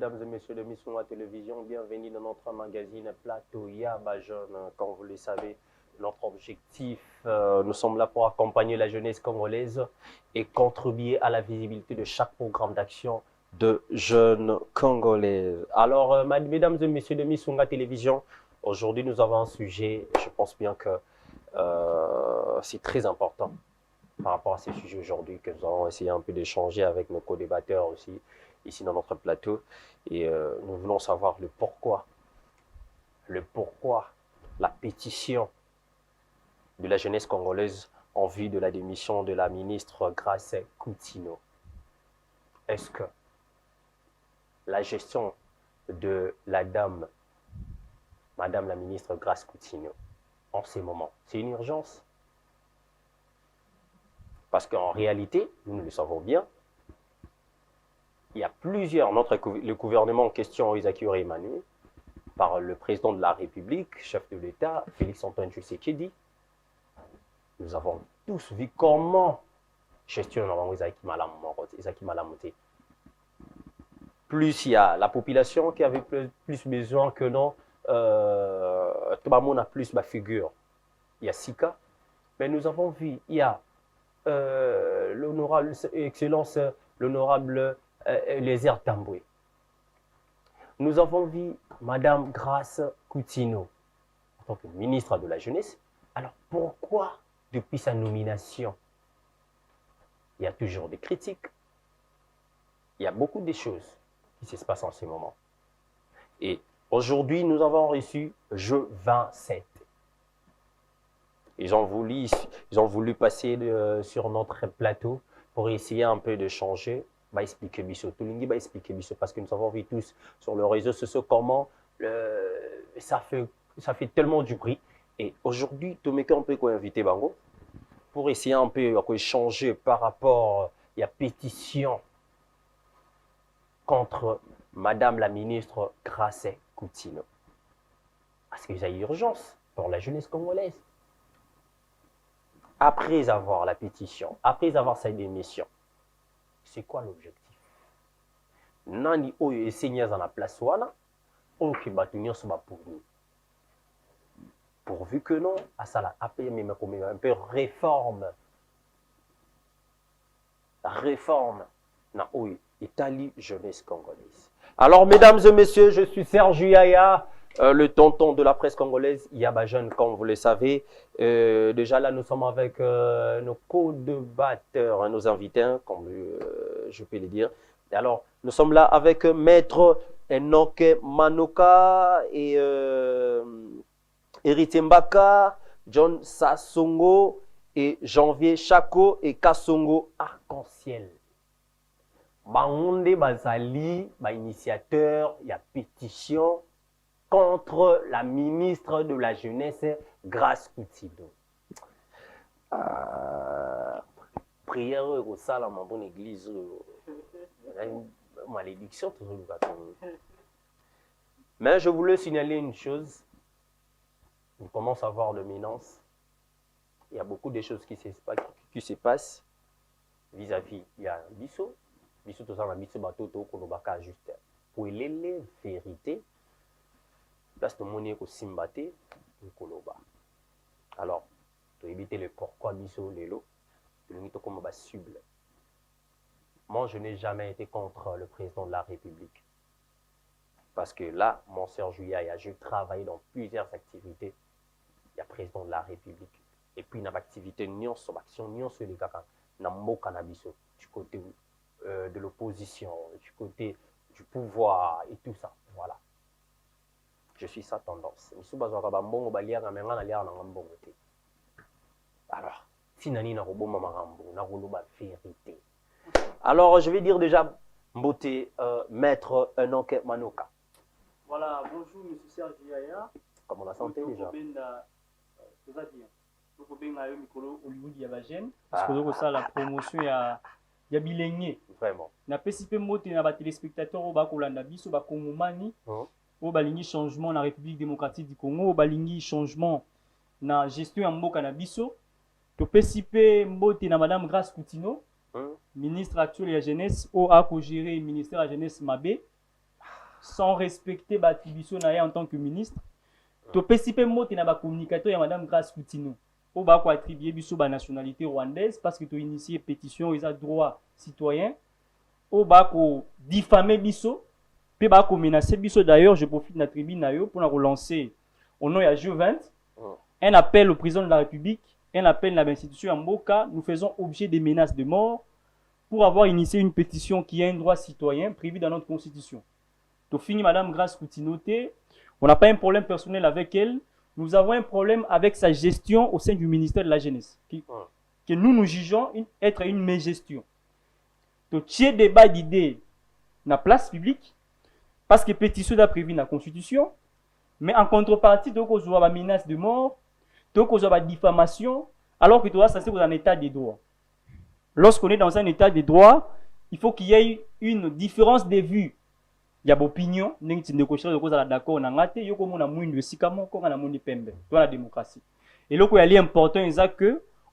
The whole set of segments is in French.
mesdames et messieurs de Missoula Télévision, bienvenue dans notre magazine Plateau Yaba Jeune. Comme vous le savez, notre objectif, nous sommes là pour accompagner la jeunesse congolaise et contribuer à la visibilité de chaque programme d'action de jeunes congolais. Alors, mesdames et messieurs de Missoula Télévision, aujourd'hui nous avons un sujet, je pense bien que c'est très important par rapport à ces sujets aujourd'hui, que nous allons essayer un peu d'échanger avec nos co-débatteurs aussi, ici dans notre plateau. Et nous voulons savoir le pourquoi, la pétition de la jeunesse congolaise en vue de la démission de la ministre Grace Coutinho. Est-ce que la gestion de la dame, Madame la ministre Grace Coutinho, en ces moments, c'est une urgence? Parce qu'en réalité, nous le savons bien, il y a plusieurs, le gouvernement en question, Isaac Emmanuel, par le président de la République, chef de l'État, Félix-Antoine Tshisekedi, nous avons tous vu comment gestionne Isaac Malamoté. Plus il y a la population qui avait plus besoin que non, tout le monde a plus ma figure. Il y a Sika, mais nous avons vu, il y a l'honorable Excellence, l'honorable Lézère Tamboué. Nous avons vu Madame Grace Coutinho en tant que ministre de la Jeunesse. Alors pourquoi, depuis sa nomination, il y a toujours des critiques? Il y a beaucoup de choses qui se passent en ce moment. Et aujourd'hui, nous avons reçu Jeu 27. Ils ont voulu passer sur notre plateau pour essayer un peu de changer. Expliquer Bissot. Tout expliquer Bissot parce que nous avons vu tous sur le réseau social comment ça fait tellement du bruit. Et aujourd'hui, tout le monde peut inviter Bango pour essayer un peu de changer par rapport à la pétition contre Madame la ministre Grace Coutinho. Parce qu'il y a urgence pour la jeunesse congolaise. Après avoir la pétition, après avoir sa démission, c'est quoi l'objectif? Nani oyo esenya dans la place wana, oyo batunyo soba pour nous. Pourvu que non, à ça là, après même un peu réforme na oyo Italie jeunesse congolaise. Alors mesdames et messieurs, je suis Serge Yaya. Le tonton de la presse congolaise, Yaba Jeune, comme vous le savez. Déjà là, nous sommes avec nos co-débatteurs, nos invités, comme je peux le dire. Alors, nous sommes là avec Maître Enoch Manoka et Héritier Mbaka, John Sassongo et Janvier Chako et Kassongo Arc-en-Ciel. Baonde Bazali, initiateur, il y a pétition contre la ministre de la Jeunesse, Grace Coutinho. Prière au salle dans bonne église. Malédiction, toujours. Mais je voulais signaler une chose. On commence à voir dominance. Il y a beaucoup de choses qui se passent vis-à-vis. Il y a Bissot. Bissot, tout ça, on a Bissot, bateau, qu'on va juste. Pour les vérités. Là, c'est mon éco simbaté, alors, pour éviter le pourquoi Bissot Lelo, le comme cible. Moi, je n'ai jamais été contre le président de la République. Parce que là, mon sœur Julia, je travaille dans plusieurs activités. Il y a président de la République. Et puis, il y a activité, nion sur action, nion sur les gars, dans mon cannabis, du côté de l'opposition, du côté du pouvoir et tout ça. Voilà. Je suis sa tendance. Alors, finani na robo mamarambo, na roloba vérité. Alors, je vais dire déjà, Mbote, Maître Enoch Manoka. Voilà, bonjour, monsieur Serge Yaya. Comment la santé déjà? Tout va bien. Nous pouvons aller au Hollywood Yabagène. Parce que ça, la promotion, il y a bilingué. Vraiment. Na PCP Mbote, na ba téléspectateurs, au Bakolanda Biso, Bakongomani. Au balingi changement na République démocratique du Congo, au balingi changement na gestion en mboka na biso. To PCP Mbote na Madame Grace Coutinho, ministre actuel de la jeunesse, au a co gérer ministère de la jeunesse Mabé. sans respecter l'attribution en tant que ministre. Tu peux si mot na ba communicateur ya madame Grace Koutino. Au ba ko attribuer biso ba nationalité rwandaise parce que tu initié pétition ils a droit citoyen. Au ba ko diffamer biso, pe ba ko menacer biso. D'ailleurs, je profite de la tribune na yo pour relancer au nom de G20 un appel au président de la République, un appel à l'institution en Mboka. Nous faisons objet des menaces de mort pour avoir initié une pétition qui a un droit citoyen prévu dans notre constitution. Tu finis madame Grace Koutino. On n'a pas un problème personnel avec elle. Nous avons un problème avec sa gestion au sein du ministère de la Jeunesse. Que nous jugeons être une mégestion. Tu tiens débat d'idées dans la place publique parce que pétition est prévue dans la Constitution. Mais en contrepartie, tu as une menace de mort, tu as une diffamation, alors que tu es censé être dans un état de droit. Lorsqu'on est dans un état de droit, il faut qu'il y ait une différence de vues. Il y a des opinions, il y a des choses qui sont d'accord, il y a des choses qui sont dans la démocratie. Et là, il est important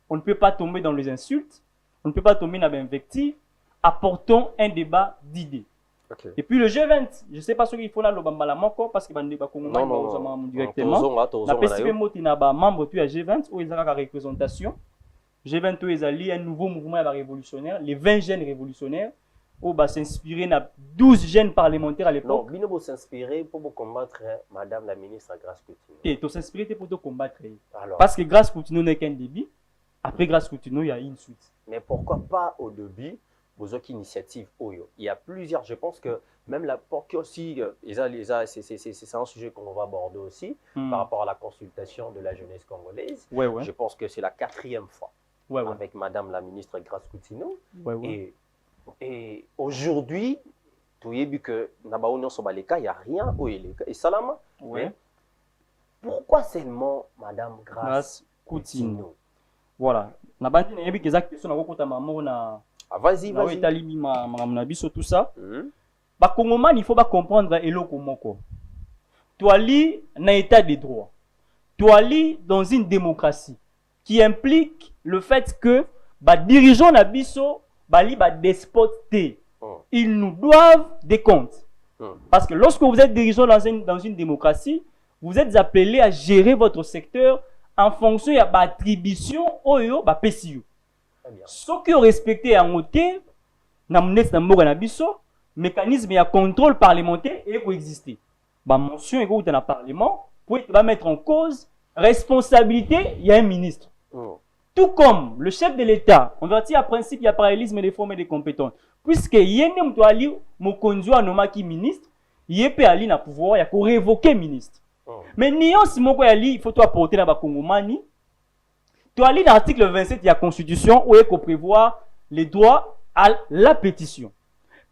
qu'on ne peut pas tomber dans les insultes, on ne peut pas tomber dans l'invective, apportons un débat d'idées. Okay. Et puis le G20, je ne sais pas ce qu'il faut là, parce que les gens directement. La PCP est membre du G20 où il y a une représentation. G20 est un nouveau mouvement révolutionnaire, les 20 jeunes révolutionnaires. On va s'inspirer de 12 jeunes parlementaires à l'époque. Non, vous s'inspirer pour combattre Madame la ministre Grace Koutino. Et tu s'inspirer pour te combattre. Parce que Grace Koutino n'est qu'un début. Après Grace Koutino, il y a une suite. Mais pourquoi pas au début, vos autres initiatives Oyo? Il y a plusieurs, je pense que même la POC aussi, c'est un sujet qu'on va aborder aussi par rapport à la consultation de la jeunesse congolaise. Je pense que c'est la 4e fois avec Madame la ministre Grace Koutino. Et aujourd'hui, tu as vu que il n'y a rien et Salama. Pourquoi seulement Madame Grace Koutino? Voilà. Vas-y. Tout ça. Il faut comprendre tu es dans l'état de droit. Tu es dans une démocratie qui implique le fait que les dirigeants de Bisso Bali ba despoté. Ils nous doivent des comptes. Parce que lorsque vous êtes dirigeant dans une démocratie, vous êtes appelé à gérer votre secteur en fonction de l'attribution oyo ba PCU. Ce qui est respecté en côté, mécanisme de contrôle parlementaire et exister. Ba mention est dans le Parlement pour mettre en cause responsabilité, il y a un ministre. Tout comme le chef de l'État, on va dire à principe, il y a parallélisme des formes et des compétences. Puisque il y a un conduit à nommer qui ministre, il y a un pouvoir, il y a révoquer ministre. Mais nuance il faut apporter dans la Congomani. Tu as lu l'article 27 de la Constitution où il faut prévoir les droits à la pétition.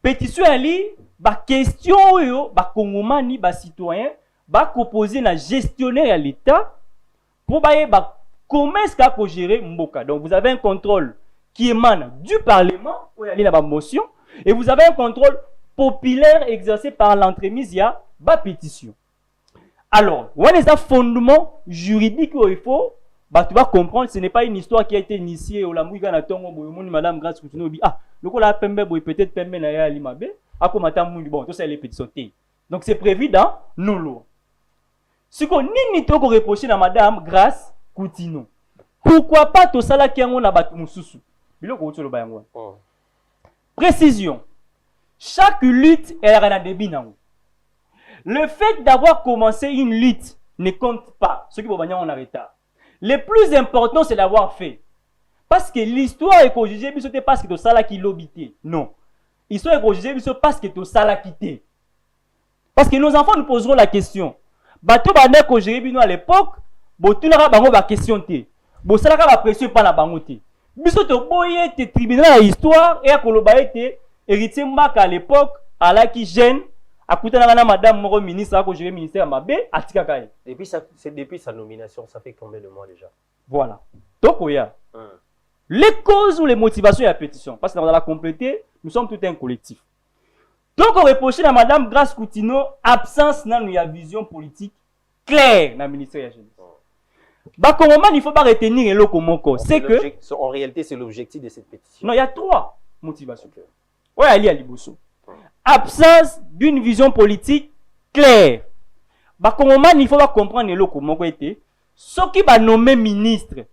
Pétition est la question où les Congomani, les citoyens, vont poser la gestionnaire à l'État pour comment est-ce qu'il faut gérer Mboka. Donc vous avez un contrôle qui émane du Parlement où il y a la motion et vous avez un contrôle populaire exercé par l'entremise, il y a la pétition. Alors, où est le fondement juridique où il faut tu vas comprendre, ce n'est pas une histoire qui a été initiée au Lamouiga na Tongo Boyomouni Madame Grace Koutino bi le coup la pembe boy peut-être pembe na ya limabe akomata mundi bon tout ça les pétitions. Donc c'est prévu dans nos lois. Ce qu'on ni to ko reprocher na Madame Grace Koutino. Pourquoi pas to sala ki yango na batu mususu? Biloko utolo ba yango. Précision. Chaque lutte est un débit nango. Le fait d'avoir commencé une lutte ne compte pas. Ce qui va venir en retard. Le plus important, c'est d'avoir fait. Parce que l'histoire est jugée, c'est parce que tu as qui l'obité. Non. L'histoire est jugée, c'est parce que tu as quitté. Parce que nos enfants nous poseront la question. Bateau bande ko jéré à l'époque, tu n'auras pas question té. Bo sala ka pression pas na bango té. Biso to boye te tribunal la histoire et akoloba été héritier mbaka à l'époque, ala qui gêne. Madame Moro ministre a géré ministère Mabé atika kai. Depuis sa nomination, ça fait combien de mois déjà? Voilà. Donc les causes ou les motivations de la pétition, parce que dans la compléter, nous sommes tout un collectif. Donc on reproche à Madame Grace Koutino absence dans la vision politique claire dans le ministère de la Jeunesse. Comment il ne faut pas retenir le comoko. C'est que en réalité c'est l'objectif de cette pétition. Non, il y a 3 motivations. Ouais, Ali Alibosso. absence d'une vision politique claire. Bakongomani, il faut pas comprendre le comment été. Ce qui va nommer ministre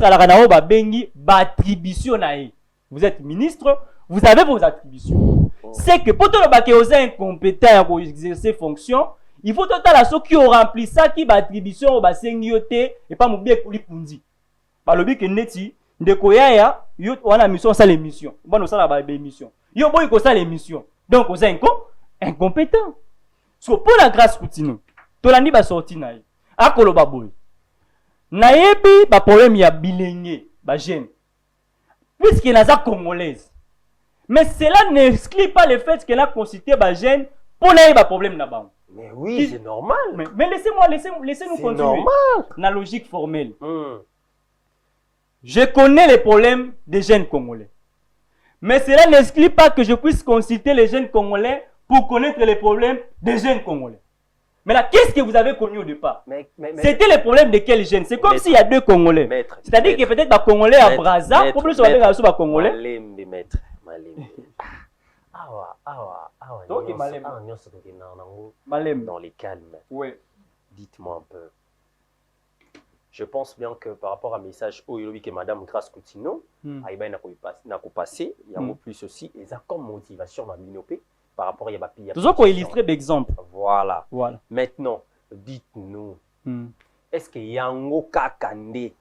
à la Ranao ba bengi ba attribution nae. Vous êtes ministre, vous avez vos attributions. C'est que pour tout le bac aux incompétents pour exercer fonction, il faut tout à ceux qui ont rempli ça qui ba attribution ba sengioté et pas moubier kuli pundi. Par le but que neti ndekoya ya yo wana mission ça l'émission. Bon ça la émission. Yo boy ko ça l'émission. Donc aux incompétents. So pour la grâce Koutino, tolandi ba sorti nae. Akolo baboy. Naebi ba problème ya bilenge ba jeune. Puisqu'il a sa congolaise. Mais cela n'exclut pas le fait qu'elle a constitué ba jeune pour n'avoir pas problème là-bas. Mais oui, c'est normal. Mais laissez-nous continuer. Normal. La logique formelle. Je connais les problèmes des jeunes congolais. Mais cela n'exclut pas que je puisse consulter les jeunes congolais pour connaître les problèmes des jeunes congolais. Mais là, qu'est-ce que vous avez connu au départ? C'était les problèmes de quels jeunes? C'est comme s'il y a deux Congolais. C'est-à-dire que peut-être un Congolais à Brazza, pour plus on va dire un Congolais. Malembe, maître. Donc, Malembe. Dans les calmes. Oui. Dites-moi un peu. Je pense bien que par rapport à un message Oyelobi que Madame Grace Koutino, Aïba n'a pas passé, il y a un plus aussi, et ça comme motivation m'a minopé. Par rapport à Yabapi. Toujours qu'on illustrer d'exemple. Voilà. Maintenant, dites-nous, est-ce qu'il y a un autre Kande?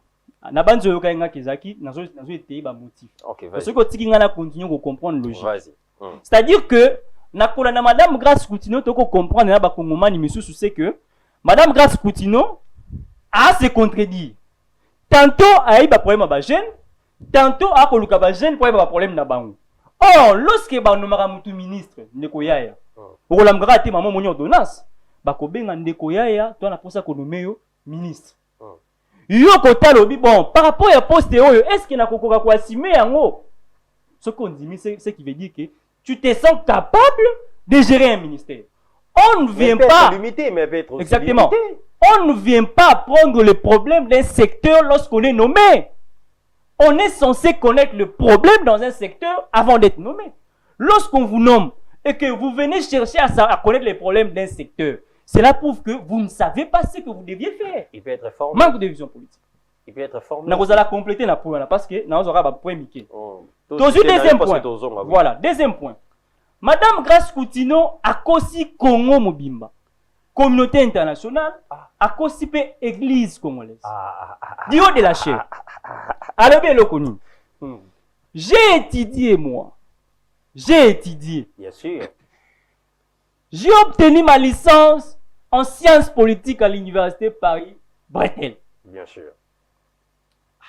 Nabanzo yokainga Kizaki, nazo été ba motif. Ok, parce que tu as continuer à comprendre logique. Vas-y. C'est-à-dire que nakola na Madame Grace Koutino to comprendre na ba Kongomani misusu c'est que Madame Grace Koutino a se contredire. Tantôt a eu ba problème ba jeune, tantôt a koluka ba jeune pour ba problème na bango. Or, lorsque ba nomara mutu ministre ndeko yaya, okolamgaka te maman moni ordonnance, ba kobenga ndeko yaya, to na posa ko nommer yo ministre. Yo kota lobi bon, par rapport à poste oyo, est-ce que na kokoka ko assumer yango? Ce qu'on dit c'est qui veut dire que tu te sens capable de gérer un ministère. On ne vient pas limité, mais être aussi exactement. Limité. On ne vient pas prendre le problème d'un secteur lorsqu'on est nommé. On est censé connaître le problème dans un secteur avant d'être nommé. Lorsqu'on vous nomme et que vous venez chercher à connaître les problèmes d'un secteur, cela prouve que vous ne savez pas ce que vous deviez faire. Il peut être formé. Manque de vision politique. Il peut être formé. Vous allez compléter la point parce que nous aurons un point miqué. Deuxième point. Voilà, deuxième point. Madame Grace Koutino a aussi Congo Mobimba. Communauté internationale a aussi église congolaise. Du haut de la chair. Alors bien le connu. J'ai étudié moi. J'ai étudié. Bien sûr. J'ai obtenu ma licence en sciences politiques à l'université Paris-Bretel. Bien sûr.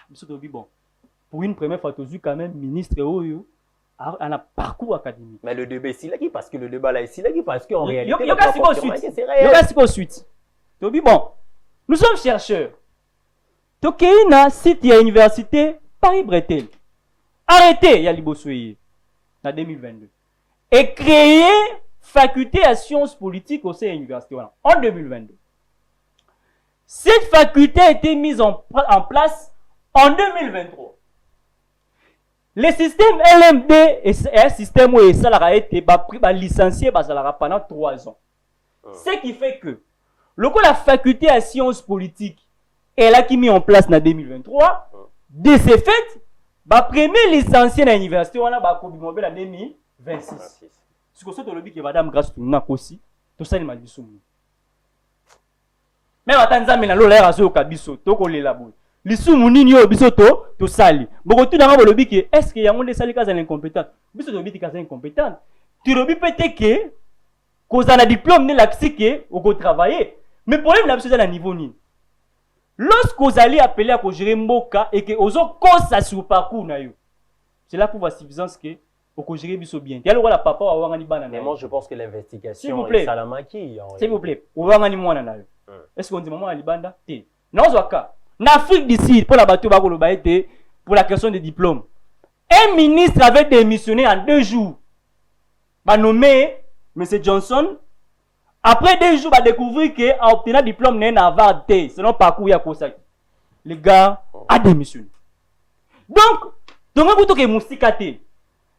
Monsieur Tobi, bon. Pour une première fois, tu as quand même ministre Oyo a un parcours académique. Mais le débat est là parce que le débat là est là parce qu'en réalité, il y a suite. Tobi, bon. Nous sommes chercheurs. Tokeina site à l'université Paris-Bretel. Arrêtez, il y a Libosoye, en 2022. Et créer faculté à sciences politiques au sein de l'université en 2022. Cette faculté a été mise en place en 2023. Le système LMD est un système où ça a été licencié pendant 3 ans. Ce qui fait que, la faculté à sciences politiques elle a mis en place en 2023, de ce fait, le premier licencié dans l'université, on a en 2026. C'est pour ça que Madame Grace Koutino aussi, tout ça, il m'a dit. Même à Tanzanie, on a dit que lisu munini yo biso to sali boko tu nanga bolobi ke est-ce que yango lesali kaza l'incompétent biso to biti kaza incompétent tu lobi peut-être que cause na diplôme ne l'axi que au travailler mais problème na biso na niveau ni lorsque vous allez appeler à gérer mboka et que ozo kosa sur parcours na yo c'est là pour voir suffisance que au gérer biso bien alors la papa wa wangani bana mais moi je pense que l'investigation est salamaki s'il vous plaît o wangani mwana na yo est-ce qu'on dit maman alibanda te non zoka en Afrique d'ici, pour la pour la question des diplômes, un ministre avait démissionné en 2 jours. Va nommer M. Johnson. Après 2 jours, va découvrir qu'il a obtenu un diplôme d'un Harvard, selon parcours Yakosaki. Le gars a démissionné. Donc,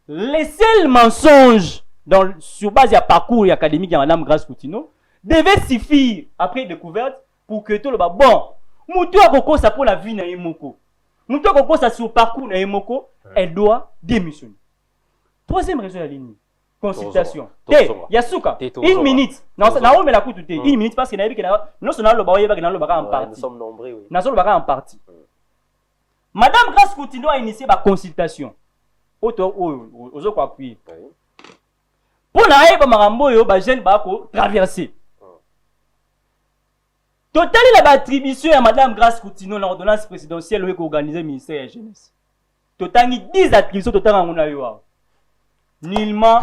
le seul mensonge sur base du parcours académique de Madame Grace Koutino, devait suffire, après découverte, pour que tout le monde, bon, Moutou a ça pour la vie na Yemoko. Moutou a ça sur le parcours na Yemoko, elle doit démissionner. Troisième raison de la ligne, consultation. Yasuka, une minute. Non, mais la coûte une minute parce que nous sommes en partie. Nous sommes nombreux, oui. Nous sommes en partie. Madame Grace Koutino a initié la consultation. Ozo ko appuyer. Pour la eba marambo yo ba jeune ba ko traverser. Total la attribution à Madame Grace Koutino dans l'ordonnance présidentielle qui organisé le ministère de la jeunesse. Total 10 attributions total en a yo. Nullement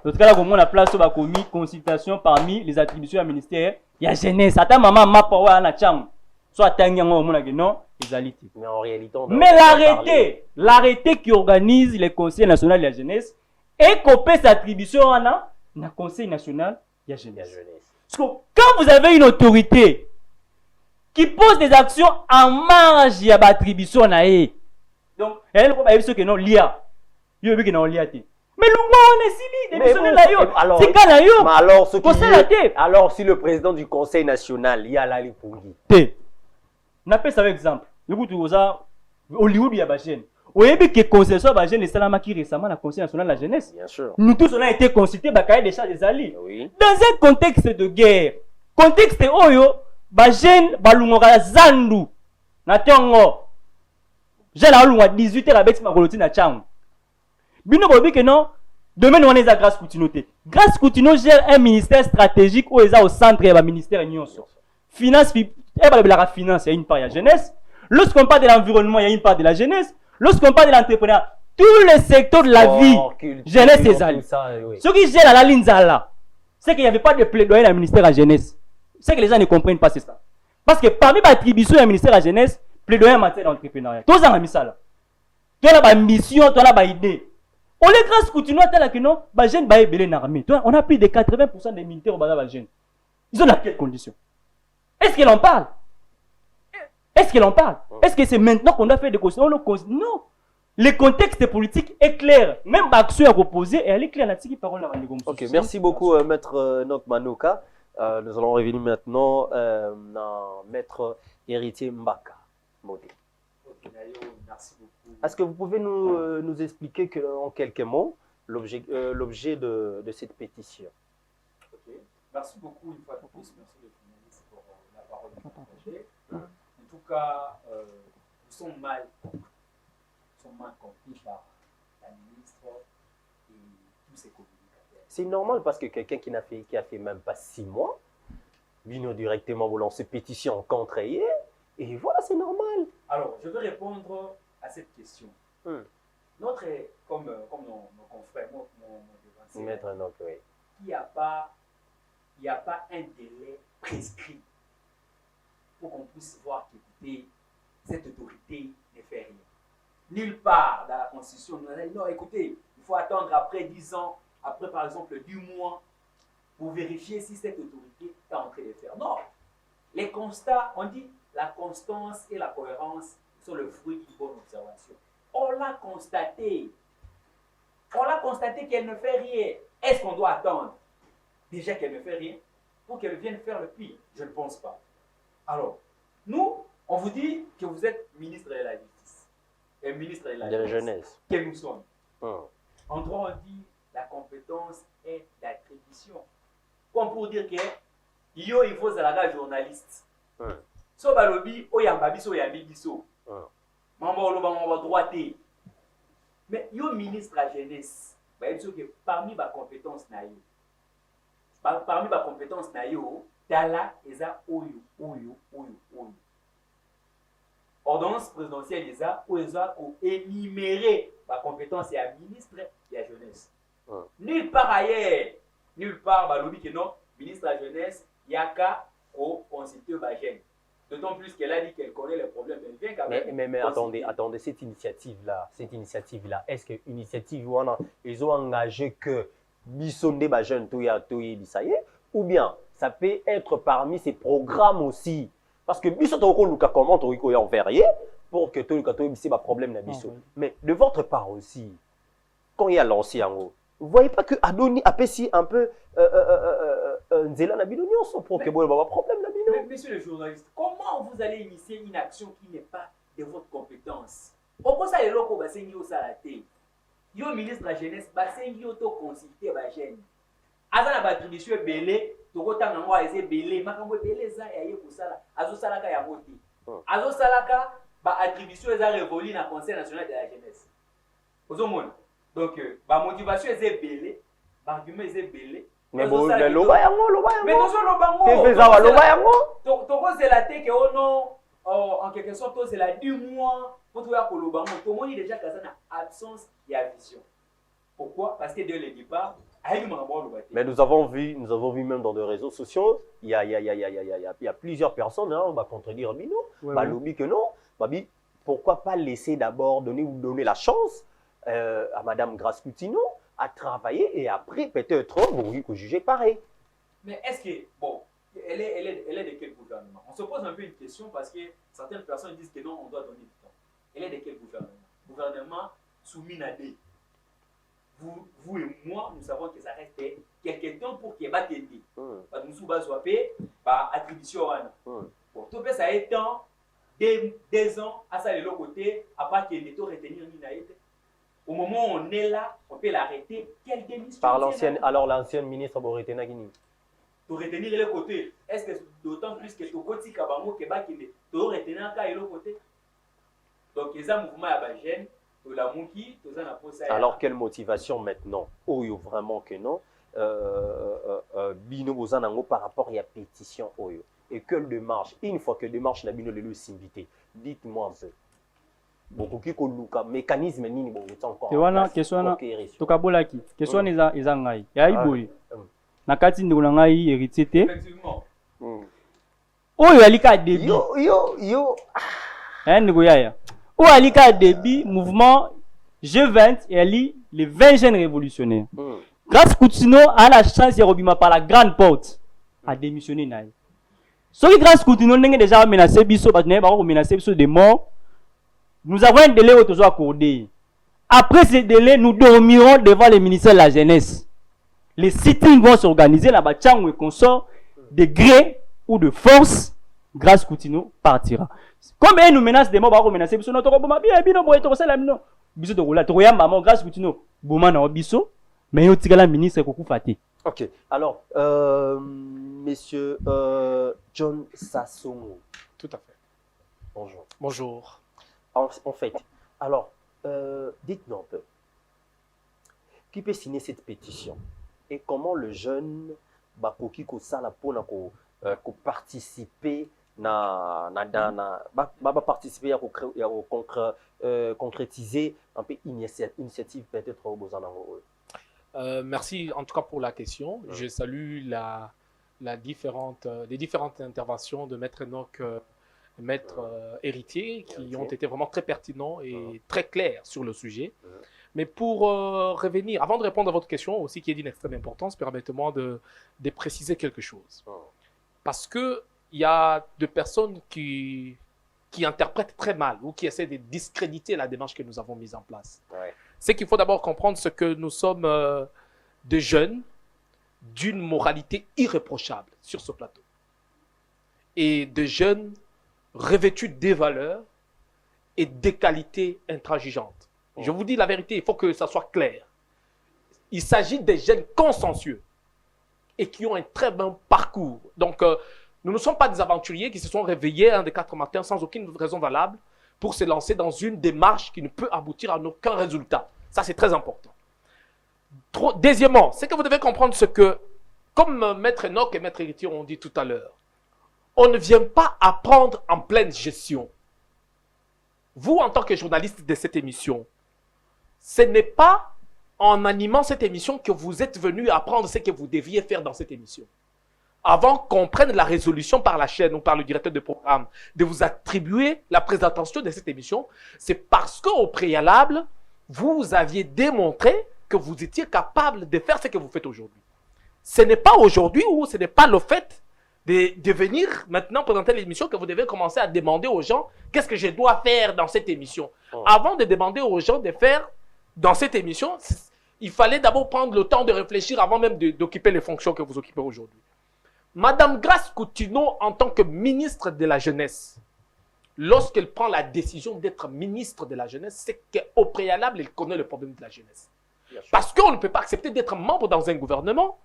total comme on a place ba commis consultation parmi les attributions du ministère de la jeunesse. Ata maman ma pa wa na cham. Soit tangi ngo mona non, égalité. Mais en réalité l'arrêté qui organise le Conseil national de la jeunesse et copie sa attribution à na Conseil national de la jeunesse. Parce que quand vous avez une autorité qui pose des actions en marge de l'attribution nae. Donc, elle va dire que non lia. Yo bi que non lia té. Mais le on est si démissionner là yo. C'est quand là yo. Alors si le président du Conseil national y a là les pourri. N'appelle ça avec exemple. Vous avez Hollywood, il y a des jeunes. Vous avez vu que le Conseil national de la jeunesse récemment le Conseil national de la jeunesse. Bien sûr. Nous tous on a été consultés par le cahier des charges des alliés. Oui. Dans un contexte de guerre, contexte où les jeunes balungora zandu na tiongo. Jeune alunga 18 heures avec ma goloti na chang. Bino bobi que non. Demain on est à Grace Koutino. Grace Koutino gère un ministère stratégique où ils sont au centre du ministère union. Finance. Et la finance, il y a une part de la jeunesse. Lorsqu'on parle de l'environnement, il y a une part de la jeunesse. Lorsqu'on parle de l'entrepreneuriat, tous les secteurs de la vie, jeunesse et zali. Ce qui gère à la ligne là, c'est qu'il n'y avait pas de plaidoyer dans le ministère de la jeunesse. C'est que les gens ne comprennent pas ça. Parce que parmi les attributions du ministère de la jeunesse, plaidoyer en matière d'entrepreneuriat. Tous en mis ça là. Tu as la mission, tu as la idée. On les grâce continue à tel que non, les jeunes sont belé dans l'armée. On a plus de 80% des militaires au Bazar jeunes. Ils ont dans quelles conditions? Est-ce qu'elle en parle? Est-ce qu'elle en parle? Est-ce que c'est maintenant qu'on doit faire des considérations? Non. Le contexte politique est clair. Même l'action à reposer, elle est claire. Ok, merci beaucoup, Maître Nok Manoka. Nous allons revenir maintenant à Maître Héritier Mbaka. Merci beaucoup. Est-ce que vous pouvez nous expliquer en quelques mots l'objet de cette pétition? Ok, merci beaucoup une fois de plus. Merci les journalistes pour la parole partagée. En tout cas, nous sommes mal compris par la ministre et tous ses communicateurs. C'est normal parce que quelqu'un qui a fait même pas 6 mois, vient directement vous lancer pétition contre hier, et voilà, c'est normal. Alors, je vais répondre à cette question. Notre, comme nos confrères, mon Maître Nok, oui. Il n'y a pas un délai prescrit pour qu'on puisse voir qu'écoutez, cette autorité ne fait rien. Nulle part dans la Constitution, nous avons dit non, écoutez, il faut attendre après 10 ans, après par exemple 10 mois, pour vérifier si cette autorité est en train de faire. Non, les constats, on dit la constance et la cohérence sont le fruit d'une bonne observation. On l'a constaté qu'elle ne fait rien. Est-ce qu'on doit attendre déjà qu'elle ne fait rien pour qu'elle vienne faire le pire? Je ne pense pas. Alors, nous, on vous dit que vous êtes ministre de la Justice et ministre de la Jeunesse. Que nous sommes. En droit, on dit la compétence est d'attribution. Comme pour dire que il faut être journaliste. So balobi oyamba biso ya biso. Mamba oloba droité. Mais yo ministre de la jeunesse, ba biso que parmi ba compétence na yo. Parmi ba compétence na yo, tala eza oyo. Ordonnance présidentielle eza ou eza ko énumérer ba compétence ya ministre de la jeunesse. Nulle part ailleurs, nulle part balobi que non, ministre de la jeunesse yaka ko consulter ba jeune. D'autant plus qu'elle a dit qu'elle connaît les problèmes. Elle vient quand même. Mais attendez, cette initiative-là, est-ce que l'initiative, ils ont engagé que Bissonde Bajen Toye Bissaye, ou bien ça peut être parmi ces programmes aussi? Parce que Bissonde Luka comment Toye en fait rien pour que Toye Bissé pas problème na Bissot. Mais de votre part aussi, quand il y a lancé en haut, Vous voyez pas que Adoni a payé un peu Nzela na bino nyonso pour que boye ba problème na bino. Monsieur le journaliste, comment vous allez initier une action qui n'est pas de votre compétence? Pourquoi ça les locaux basengi au salaté? Yo ministre de la jeunesse basengi auto consulter ba jeune. Azana ba attribution belé, tokota nango eze belé, makambo belé za ya ye kusala, azo salaka ya moti. Azo salaka ba attribution eza révolu na Conseil national de la jeunesse. Ozomona. Donc ba motivation eze belé, ba argument eze belé. Mais bon, loba yango. Mais tozo loba yango. Tepeza wa loba yango. Toko zelate ke ono en quelque sorte c'est la 2 mois pour trouver ko loba yango. Tout le monde déjà kaza na absence de vision. Pourquoi? Parce que dès le départ, mais nous avons vu même dans les réseaux sociaux, il y a plusieurs personnes, hein, on va contredire Bino, lobby que non, Babi, pourquoi pas laisser d'abord donner la chance à Madame Grace Coutinho à travailler et après peut-être vous juger pareil. Mais est-ce que, bon, elle est de quel gouvernement? On se pose un peu une question parce que certaines personnes disent que non, on doit donner du temps. Elle est de quel gouvernement? Gouvernement soumis à des. Vous et moi, nous savons que ça reste quelques temps pour qu'il y ait des attributions. Bon, tout ça étant 2 ans à ça de l'autre côté, à part qu'il y ait des taux retenir Ninaïte. Au moment où on est là, on peut l'arrêter. Quelle démission? Par l'ancienne ministre Borité Nagini. Pour retenir le côté, est-ce que d'autant plus que Tokoti Kabango Keba qui est pour retenir un cas et l'autre côté? Donc, il y a un mouvement à Bagène. Alors, quelle motivation maintenant? Oyo vraiment que non. Bino Bozanango par rapport à la pétition Oyo. Et quelle démarche? Une fois que démarche n'a Bino le s'inviter. Dites-moi un peu. Beaucoup qui koluka mécanisme nini bon encore. Tewana question to kabolaki. Question eza ngai. Ya iboyi. Na kati ndeko ngai héritier te. Effectivement. Oyo alika débit. Yo. Ndeko yaya. Ou alika débit mouvement G20 et ali les 20 jeunes révolutionnaires. Grâce Coutinho a la chance de rebima par la grande porte a démissionné naï. Ce qui grâce Coutinho n'est déjà menacé biso batné ba menacé biso de mort. Nous avons un délai autour accordé. Après ce délai, nous dormirons devant le ministère de la jeunesse. Les sittings vont s'organiser là bas et consort de gré ou de force. Grâce Coutinho partira. Comme elle nous menace de mort, on va menacer biso notre boma bien bino boy to sala mino. Biso to roula to yamba maman grâce Coutinho. Boma na biso mais yo tigala ministre ko faté. OK. Alors monsieur John Sassongo. Tout à fait. Bonjour. Bonjour. En fait, alors dites-nous un peu. Qui peut signer cette pétition et comment le jeune bakoki ko sala pona ko participer participer à concrétiser un peu initiative peut-être au Bozanango. Merci en tout cas pour la question. Je salue les différentes interventions de Maître Enoch, Maître Héritier, qui ont été vraiment très pertinents et très clairs sur le sujet. Mais pour revenir, avant de répondre à votre question aussi qui est d'une extrême importance, permettez-moi de préciser quelque chose. Parce que il y a des personnes qui interprètent très mal ou qui essaient de discréditer la démarche que nous avons mise en place. C'est qu'il faut d'abord comprendre ce que nous sommes des jeunes d'une moralité irréprochable sur ce plateau. Et des jeunes revêtus des valeurs et des qualités intransigeantes. Je vous dis la vérité, il faut que ça soit clair. Il s'agit des jeunes consensueux et qui ont un très bon parcours. Donc, nous ne sommes pas des aventuriers qui se sont réveillés un des 4 matins sans aucune raison valable pour se lancer dans une démarche qui ne peut aboutir à aucun résultat. Ça, c'est très important. Deuxièmement, c'est que vous devez comprendre ce que, comme Maître Enoch et Maître Héritier ont dit tout à l'heure, on ne vient pas apprendre en pleine gestion. Vous, en tant que journaliste de cette émission, ce n'est pas en animant cette émission que vous êtes venu apprendre ce que vous deviez faire dans cette émission. Avant qu'on prenne la résolution par la chaîne ou par le directeur de programme de vous attribuer la présentation de cette émission, c'est parce qu'au préalable, vous aviez démontré que vous étiez capable de faire ce que vous faites aujourd'hui. Ce n'est pas aujourd'hui ou ce n'est pas le fait de venir maintenant présenter l'émission que vous devez commencer à demander aux gens qu'est-ce que je dois faire dans cette émission. Avant de demander aux gens de faire dans cette émission, il fallait d'abord prendre le temps de réfléchir avant même d'occuper les fonctions que vous occupez aujourd'hui. Madame Grace Coutinho, en tant que ministre de la Jeunesse, lorsqu'elle prend la décision d'être ministre de la Jeunesse, c'est qu'au préalable, elle connaît le problème de la jeunesse. Parce qu'on ne peut pas accepter d'être membre dans un gouvernement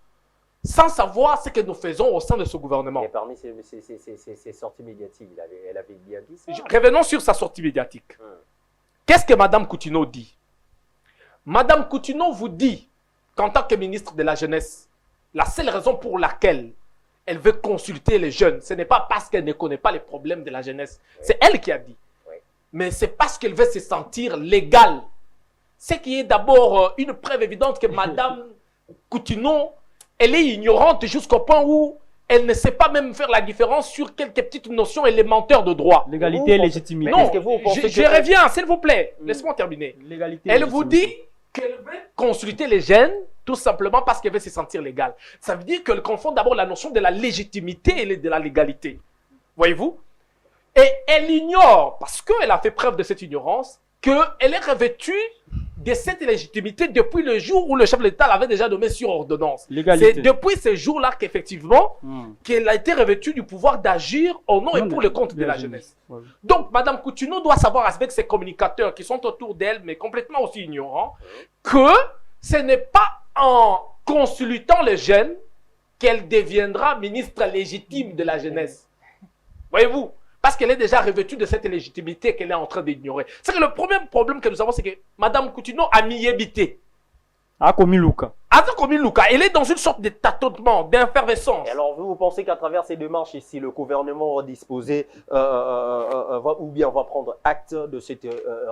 sans savoir ce que nous faisons au sein de ce gouvernement. Et parmi ses sorties médiatiques, elle avait bien dit ça. Revenons sur sa sortie médiatique. Qu'est-ce que Mme Coutinho dit? Mme Coutinho vous dit qu'en tant que ministre de la Jeunesse, la seule raison pour laquelle elle veut consulter les jeunes, ce n'est pas parce qu'elle ne connaît pas les problèmes de la jeunesse. Oui. C'est elle qui a dit. Oui. Mais c'est parce qu'elle veut se sentir légale. Ce qui est d'abord une preuve évidente que Mme Coutinho, elle est ignorante jusqu'au point où elle ne sait pas même faire la différence sur quelques petites notions élémentaires de droit. Légalité et légitimité. Non, je reviens, s'il vous plaît. Laisse-moi terminer. Légalité elle vous dit qu'elle veut consulter les jeunes tout simplement parce qu'elle veut se sentir légale. Ça veut dire qu'elle confond d'abord la notion de la légitimité et de la légalité. Voyez-vous? Et elle ignore, parce qu'elle a fait preuve de cette ignorance, qu'elle est revêtue de cette légitimité depuis le jour où le chef de l'État l'avait déjà nommé sur ordonnance. C'est depuis ce jour-là qu'effectivement, qu'elle a été revêtue du pouvoir d'agir au nom et pour le compte de la jeunesse. Ouais. Donc, Mme Coutinho doit savoir avec ses communicateurs qui sont autour d'elle, mais complètement aussi ignorants, que ce n'est pas en consultant les jeunes qu'elle deviendra ministre légitime de la jeunesse. Voyez-vous? Parce qu'elle est déjà revêtue de cette légitimité qu'elle est en train d'ignorer. C'est que le premier problème que nous avons, c'est que Mme Coutinho a miébité. Elle est dans une sorte de tâtonnement, d'effervescence. Et alors, vous pensez qu'à travers ces démarches ici, le gouvernement va disposer ou bien va prendre acte de cette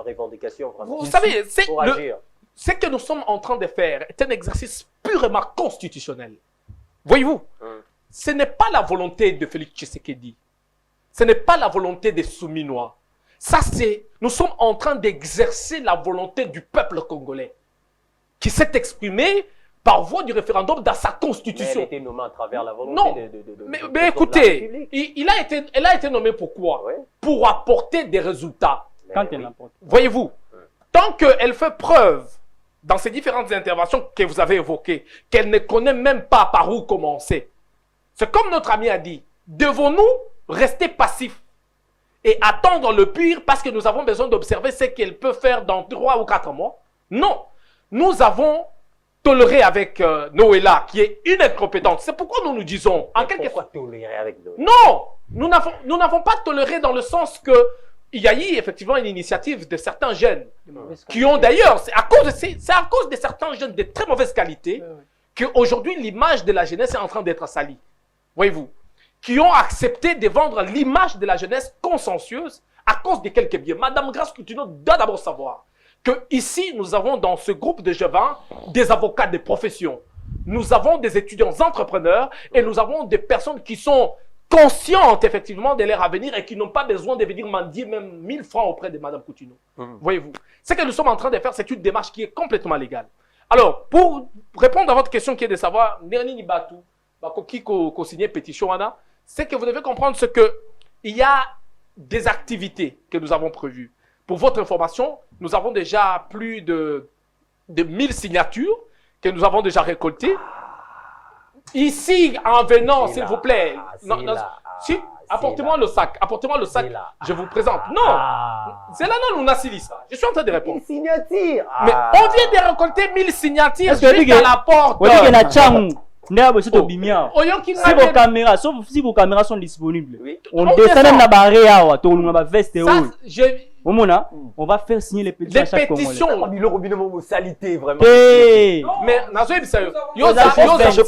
revendication Vous savez, ce que nous sommes en train de faire est un exercice purement constitutionnel. Voyez-vous, ce n'est pas la volonté de Félix Tshisekedi. Ce n'est pas la volonté des Souminois. Ça, c'est... Nous sommes en train d'exercer la volonté du peuple congolais qui s'est exprimé par voie du référendum dans sa constitution. Mais elle a été nommée à travers la volonté mais écoutez, elle a été nommée pourquoi? Pour apporter des résultats. Voyez-vous, tant qu'elle fait preuve dans ces différentes interventions que vous avez évoquées, qu'elle ne connaît même pas par où commencer. C'est comme notre ami a dit, devons-nous rester passifs et attendre le pire parce que nous avons besoin d'observer ce qu'elle peut faire dans 3 ou 4 mois? Non. Nous avons toléré avec Noëlla, qui est une incompétente. C'est pourquoi nous nous disons... Pourquoi tolérer avec Noëlla? Non, nous n'avons pas toléré dans le sens que il y a eu effectivement une initiative de certains jeunes qui ont d'ailleurs, c'est à cause de certains jeunes de très mauvaise qualité qu'aujourd'hui l'image de la jeunesse est en train d'être salie. Voyez-vous, qui ont accepté de vendre l'image de la jeunesse consciencieuse à cause de quelques biais. Madame Grace Coutinho doit d'abord savoir que ici nous avons dans ce groupe de jeunes des avocats de profession. Nous avons des étudiants entrepreneurs et nous avons des personnes qui sont conscientes effectivement de leur avenir et qui n'ont pas besoin de venir mendier même 1000 francs auprès de Madame Coutinho. Voyez-vous, ce que nous sommes en train de faire, c'est une démarche qui est complètement légale. Alors, pour répondre à votre question qui est de savoir, c'est que vous devez comprendre ce que il y a des activités que nous avons prévues. Pour votre information, nous avons déjà plus de 1000 signatures que nous avons déjà récoltées. Ici, en venant, s'il vous plaît, apportez-moi le sac, je vous présente. Non, c'est là, non, nous ça. Je suis en train de répondre. 1000 signatures. Mais on vient de récolter 1000 signatures juste à la porte. Si vos caméras sont disponibles, on descend même la barrière, on va faire signer les pétitions. Les pétitions. Salité, vraiment. Mais je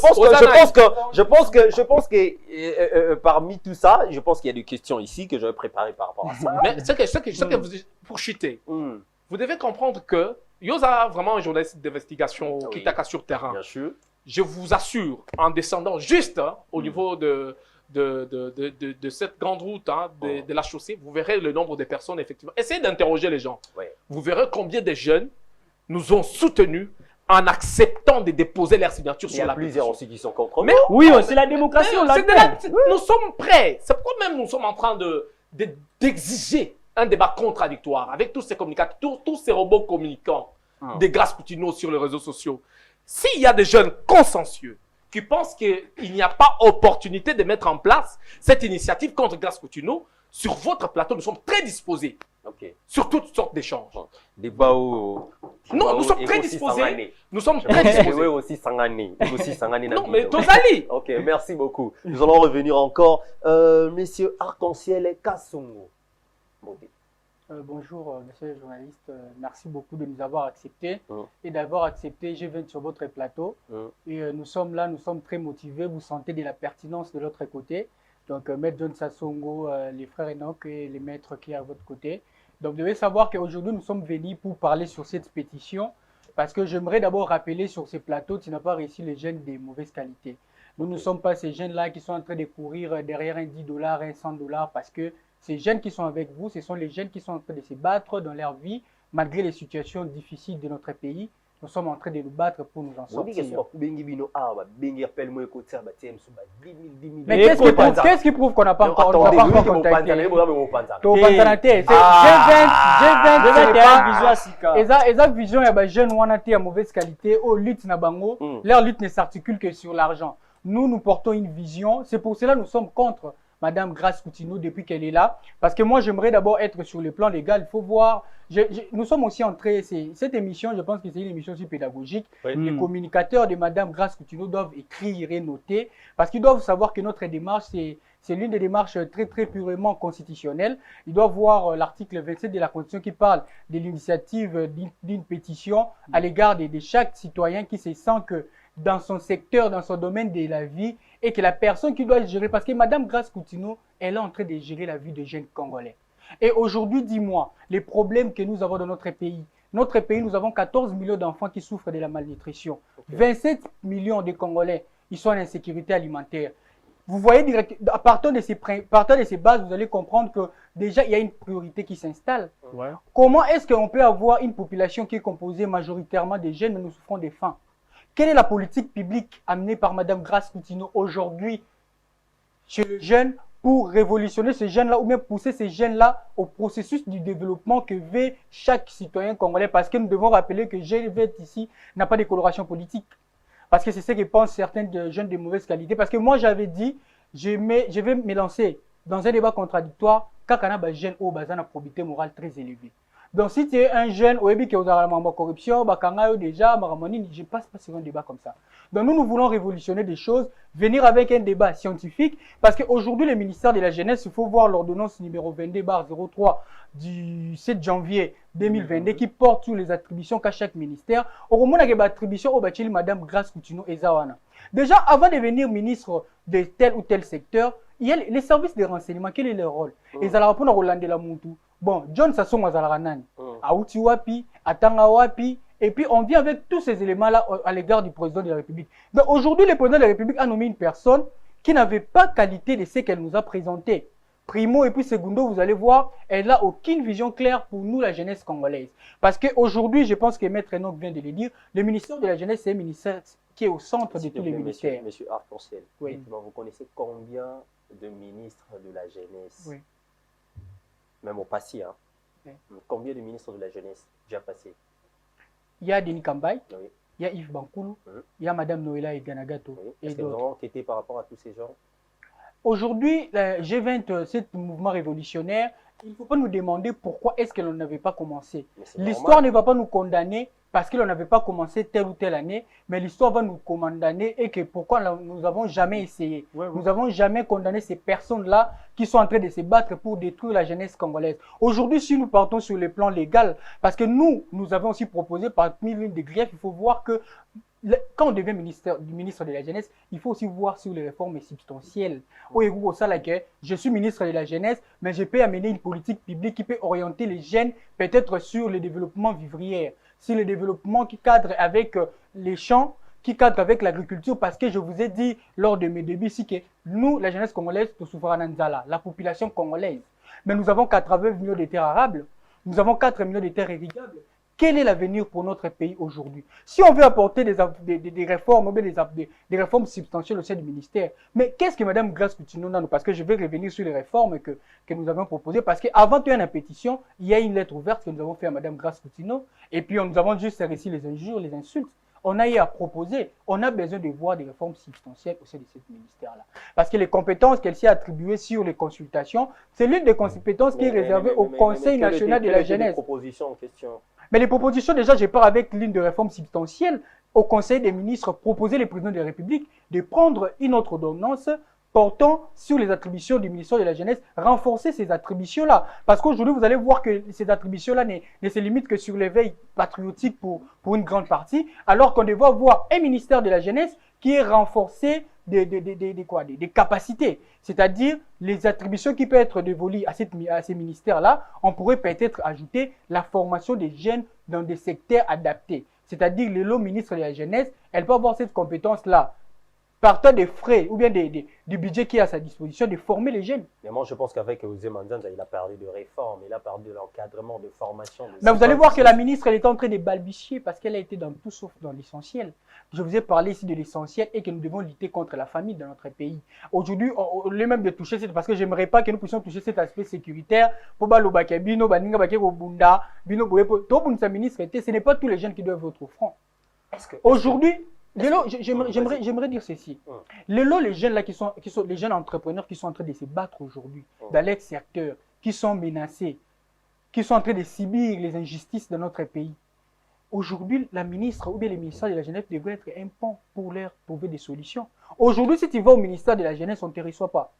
pense que parmi tout ça, je pense qu'il y a des questions ici que j'avais préparées par rapport à ça. Mais pour chuter, vous devez comprendre que Yosa, vraiment un journaliste d'investigation qui taque sur terrain. Bien sûr. Je vous assure, en descendant juste au niveau de cette grande route de la chaussée, vous verrez le nombre de personnes, effectivement. Essayez d'interroger les gens. Vous verrez combien de jeunes nous ont soutenus en acceptant de déposer leur signature sur la pétition. Il y a plusieurs aussi qui sont contre. Mais oui, c'est la démocratie. Nous sommes prêts. C'est pourquoi même nous sommes en train d'exiger un débat contradictoire avec tous ces communicateurs, tous ces robots communicants. de Grace Coutinho sur les réseaux sociaux. S'il y a des jeunes consciencieux qui pensent qu'il n'y a pas opportunité de mettre en place cette initiative contre Grace Coutinho, sur votre plateau, nous sommes très disposés sur toutes sortes d'échanges. Débat non, nous sommes très disposés. Nous sommes très disposés. aussi Sangani. Non, mais Tozali. Ok, merci beaucoup. Nous allons revenir encore. Monsieur Arc-en-Ciel Kassongo. Bonjour, monsieur le journaliste. Merci beaucoup de nous avoir acceptés et d'avoir accepté G20 sur votre plateau. Et nous sommes là, nous sommes très motivés. Vous sentez de la pertinence de l'autre côté. Donc, Maître John Sassongo, les frères Enoch et les maîtres qui sont à votre côté. Donc, vous devez savoir qu'aujourd'hui, nous sommes venus pour parler sur cette pétition parce que j'aimerais d'abord rappeler sur ces plateaux, tu n'as pas réussi les jeunes de mauvaise qualité. Nous ne sommes pas ces jeunes-là qui sont en train de courir derrière un $10, un $100 parce que ces jeunes qui sont avec vous, ce sont les jeunes qui sont en train de se battre dans leur vie malgré les situations difficiles de notre pays. Nous sommes en train de nous battre pour nous en sortir. Mais qu'est-ce qui prouve qu'on n'a pas encore contacté? G20 vision, il y a des jeunes qui ont mauvaise qualité, lutte na bango, leur lutte ne s'articule que sur l'argent. Nous portons une vision, c'est pour cela que nous sommes contre Madame Grace Coutinho depuis qu'elle est là. Parce que moi, j'aimerais d'abord être sur le plan légal. Il faut voir. Nous sommes aussi entrés. Cette émission, je pense que c'est une émission aussi pédagogique. Les communicateurs de Madame Grace Coutinho doivent écrire et noter. Parce qu'ils doivent savoir que notre démarche, c'est l'une des démarches très, très purement constitutionnelles. Ils doivent voir l'article 27 de la Constitution qui parle de l'initiative d'une pétition à l'égard de chaque citoyen qui se sent que dans son secteur, dans son domaine de la vie, et que la personne qui doit gérer, parce que Madame Grace Coutinho, elle est en train de gérer la vie de jeunes Congolais. Et aujourd'hui, dis-moi, les problèmes que nous avons dans notre pays, nous avons 14 millions d'enfants qui souffrent de la malnutrition. 27 millions de Congolais, ils sont en insécurité alimentaire. Vous voyez, à partir de ces bases, vous allez comprendre que déjà, il y a une priorité qui s'installe. Comment est-ce qu'on peut avoir une population qui est composée majoritairement de jeunes, mais nous souffrons de faim? Quelle est la politique publique amenée par Mme Grace Coutinho aujourd'hui chez les jeunes pour révolutionner ces jeunes-là ou même pousser ces jeunes-là au processus du développement que veut chaque citoyen congolais? Parce que nous devons rappeler que G20 ici n'a pas de coloration politique. Parce que c'est ce que pensent certains jeunes de mauvaise qualité. Parce que moi, j'avais dit, je vais me lancer dans un débat contradictoire quand on a un jeune ou une probité morale très élevée. Donc, si tu es un jeune, au début, qui est dans corruption, déjà, je passe pas sur un débat comme ça. Donc, nous voulons révolutionner des choses, venir avec un débat scientifique, parce qu'aujourd'hui, le ministère de la Jeunesse, il faut voir l'ordonnance numéro 22/03 du 7 janvier 2022 qui porte sur les attributions qu'a chaque ministère. Au moment où il y a des attributions, Mme Grace Coutinho et Zawana. Déjà, avant de devenir ministre de tel ou tel secteur, il y a les services de renseignement. Quel est leur rôle? Ils allaient répondre à Roland de la Moutou. Bon, John Sassongo Azalanani, Aouti Wapi, Atanga Wapi, et puis on vient avec tous ces éléments-là à l'égard du président de la République. Donc aujourd'hui, le président de la République a nommé une personne qui n'avait pas qualité de ce qu'elle nous a présenté. Primo et puis Segundo, vous allez voir, elle n'a aucune vision claire pour nous, la jeunesse congolaise. Parce qu'aujourd'hui, je pense que Maître Enoch vient de le dire, le ministère de la Jeunesse, c'est un ministère qui est au centre de tous les ministères. Monsieur Arc-en-Ciel, vous connaissez combien de ministres de la jeunesse? Même au passé, combien de ministres de la jeunesse déjà passé? Il y a Denis Kambay, il y a Yves Bankoulou, il y a Mme Noëlla Eganagato. Est-ce que vous avez enquêté par rapport à tous ces gens? Aujourd'hui, G20, ce mouvement révolutionnaire, il ne faut pas nous demander pourquoi est-ce que l'on n'avait pas commencé. L'histoire ne va pas nous condamner parce que l'on n'avait pas commencé telle ou telle année, mais l'histoire va nous condamner et que pourquoi nous n'avons jamais essayé. Nous n'avons jamais condamné ces personnes-là qui sont en train de se battre pour détruire la jeunesse congolaise. Aujourd'hui, si nous partons sur le plan légal, parce que nous avons aussi proposé parmi l'une des griefs, il faut voir que quand on devient ministre de la Jeunesse, il faut aussi voir sur les réformes substantielles. Je suis ministre de la Jeunesse, mais je peux amener une politique publique qui peut orienter les jeunes peut-être sur le développement vivrier, sur le développement qui cadre avec les champs, qui cadre avec l'agriculture, parce que je vous ai dit lors de mes débuts ici que nous, la jeunesse congolaise, nous souffrons d'Anzala, la population congolaise. Mais nous avons 80 millions de terres arables, nous avons 4 millions de terres irrigables. Quel est l'avenir pour notre pays aujourd'hui? Si on veut apporter des réformes, ou bien des réformes substantielles au sein du ministère, mais qu'est-ce que Mme Grace Coutinho n'a? Parce que je vais revenir sur les réformes que nous avons proposées, parce qu'avant de la pétition, il y a une lettre ouverte que nous avons fait à Mme Grace Coutinho, et puis nous avons juste réussi les injures, les insultes. On a eu à proposer, on a besoin de voir des réformes substantielles au sein de ce ministère-là. Parce que les compétences qu'elle s'est attribuées sur les consultations, c'est l'une des compétences qui est réservée au Conseil national de la jeunesse. Les propositions en question. Mais les propositions, déjà, je pars avec l'une de réformes substantielles au Conseil des ministres, proposer les présidents de la République de prendre une autre ordonnance portant sur les attributions du ministère de la Jeunesse, renforcer ces attributions-là. Parce qu'aujourd'hui, vous allez voir que ces attributions-là ne se limitent que sur l'éveil patriotique pour une grande partie, alors qu'on devrait avoir un ministère de la Jeunesse qui est renforcé des capacités. C'est-à-dire, les attributions qui peuvent être dévolues à ces ministères-là, on pourrait peut-être ajouter la formation des jeunes dans des secteurs adaptés. C'est-à-dire, le ministre de la Jeunesse, elle peut avoir cette compétence-là, partant des frais ou bien du budget qui est à sa disposition, de former les jeunes. Mais moi, je pense qu'avec Osé Manzanza, il a parlé de réforme, il a parlé de l'encadrement, de formation. Mais vous allez voir que la ministre, elle est en train de balbutier parce qu'elle a été dans tout sauf dans l'essentiel. Je vous ai parlé ici de l'essentiel et que nous devons lutter contre la famine dans notre pays. Aujourd'hui, on est même de toucher parce que j'aimerais pas que nous puissions toucher cet aspect sécuritaire. Pour Bino, Baninga, Bunda, Bino, ministre, ce n'est pas tous les jeunes qui doivent être au front. Aujourd'hui, j'aimerais dire ceci. Les jeunes là qui sont les jeunes entrepreneurs qui sont en train de se battre aujourd'hui dans leur secteur, qui sont menacés, qui sont en train de subir les injustices de notre pays. Aujourd'hui, la ministre ou bien le ministère de la Jeunesse devrait être un pont pour leur trouver des solutions. Aujourd'hui, si tu vas au ministère de la Jeunesse, on ne te reçoit pas.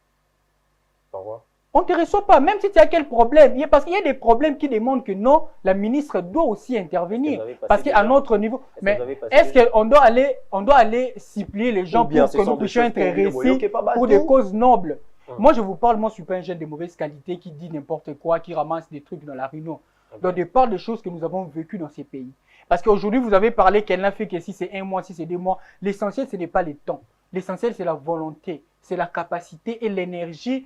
Pourquoi? On ne te reçoit pas, même si tu as quel problème. Parce qu'il y a des problèmes qui demandent que non, la ministre doit aussi intervenir. Parce qu'à notre niveau, mais est-ce qu'on doit aller supplier les gens pour que nous puissions être réussis pour des causes nobles? Moi, je vous parle, moi, je ne suis pas un jeune de mauvaise qualité qui dit n'importe quoi, qui ramasse des trucs dans la rue, non. Donc, je parle des choses que nous avons vécues dans ces pays. Parce qu'aujourd'hui, vous avez parlé qu'elle n'a fait que si c'est 1 mois, si c'est 2 mois. L'essentiel, ce n'est pas le temps. L'essentiel, c'est la volonté, c'est la capacité et l'énergie,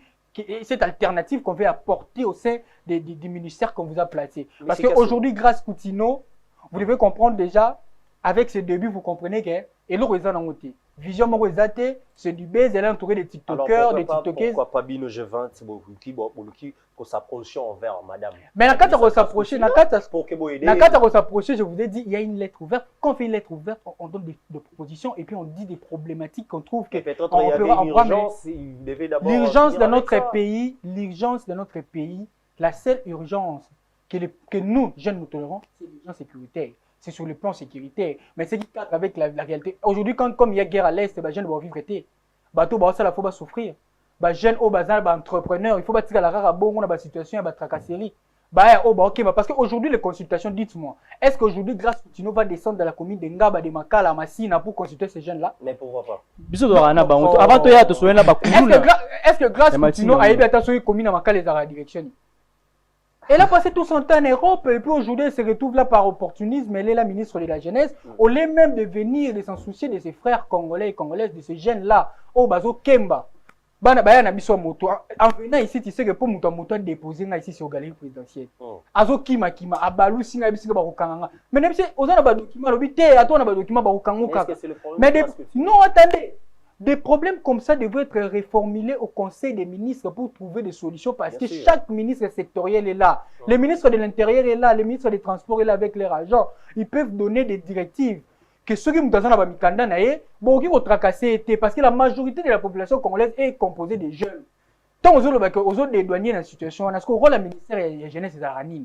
cette alternative qu'on veut apporter au sein du ministère qu'on vous a placé. Parce qu'aujourd'hui, grâce Coutinho, vous devez comprendre déjà, avec ce début, vous comprenez que et l'eau est dans le vision morizate, c'est du baiser, elle est entourée de TikTokers, de TikTokers. Pourquoi pas Bino G20, c'est pour s'approcher envers madame. Mais quand on s'approcher, je vous ai dit, il y a une lettre ouverte. Quand on fait une lettre ouverte, on donne des propositions et puis on dit des problématiques qu'on trouve que l'urgence de notre pays, la seule urgence que nous, jeunes, nous tolérons, c'est l'urgence sécuritaire. C'est sur le plan sécuritaire. Mais c'est qui cadre avec la réalité. Aujourd'hui, comme il y a guerre à l'Est, les jeunes vont vivre été. Bateau, il faut souffrir. Les jeunes, les entrepreneurs, il faut bâtir la rare bon, on a la situation, il y a tracasserie. Parce qu'aujourd'hui, les consultations, dites-moi, est-ce qu'aujourd'hui, grâce Coutinho va descendre dans la commune de Ngaba, de Makala, Massina pour consulter ces jeunes-là? Mais pourquoi pas? Est-ce que grâce Coutinho a été sur une commune à Makala dans la direction? Elle a passé tout son temps en Europe et puis aujourd'hui elle se retrouve là par opportunisme. Elle est la ministre de la Jeunesse. Au lieu même de venir de s'en soucier de ses frères congolais et congolaises, de ces jeunes-là, au Bazo Kemba. En venant ici, tu sais que pour mon déposer ici sur la galerie présidentielle. Azo Kima, Abalou, Singa, Bisinga, Barokanga. Mais même si on a des documents, on a des documents, Barokango. Mais non, attendez. Des problèmes comme ça devraient être réformulés au Conseil des ministres pour trouver des solutions parce que chaque ministre sectoriel est là. Le ministre de l'Intérieur est là, le ministre des Transports est là avec leurs agents. Ils peuvent donner des directives que ceux qui sont dans la mikanda qui vont tracasser parce que la majorité de la population congolaise est composée de jeunes. Tant aux autres des douaniers dans la situation, on a ce qu'on rôle la ministère de la Jeunesse et de la Ranine.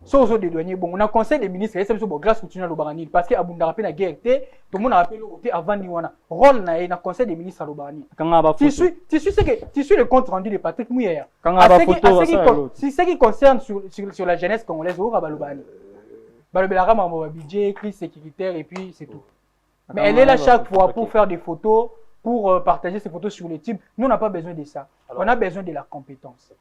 Aux autres des douaniers, on a un conseil des ministres, et c'est grâce Coutinho à Baranil parce que Abunda rappelle la guerre, tout le monde a rappelé avant Niwana. Rôle na un conseil des ministres à l'Obarani. Tu suis le compte rendu de Patrick Mouyer. Ce qui concerne sur la jeunesse congolaise, au Rabalobani. Balobela ma budget, crise sécuritaire et puis c'est tout. Mais elle est là chaque fois pour faire des photos, pour partager ces photos sur le type. Nous, on n'a pas besoin de ça. On a besoin de la compétence.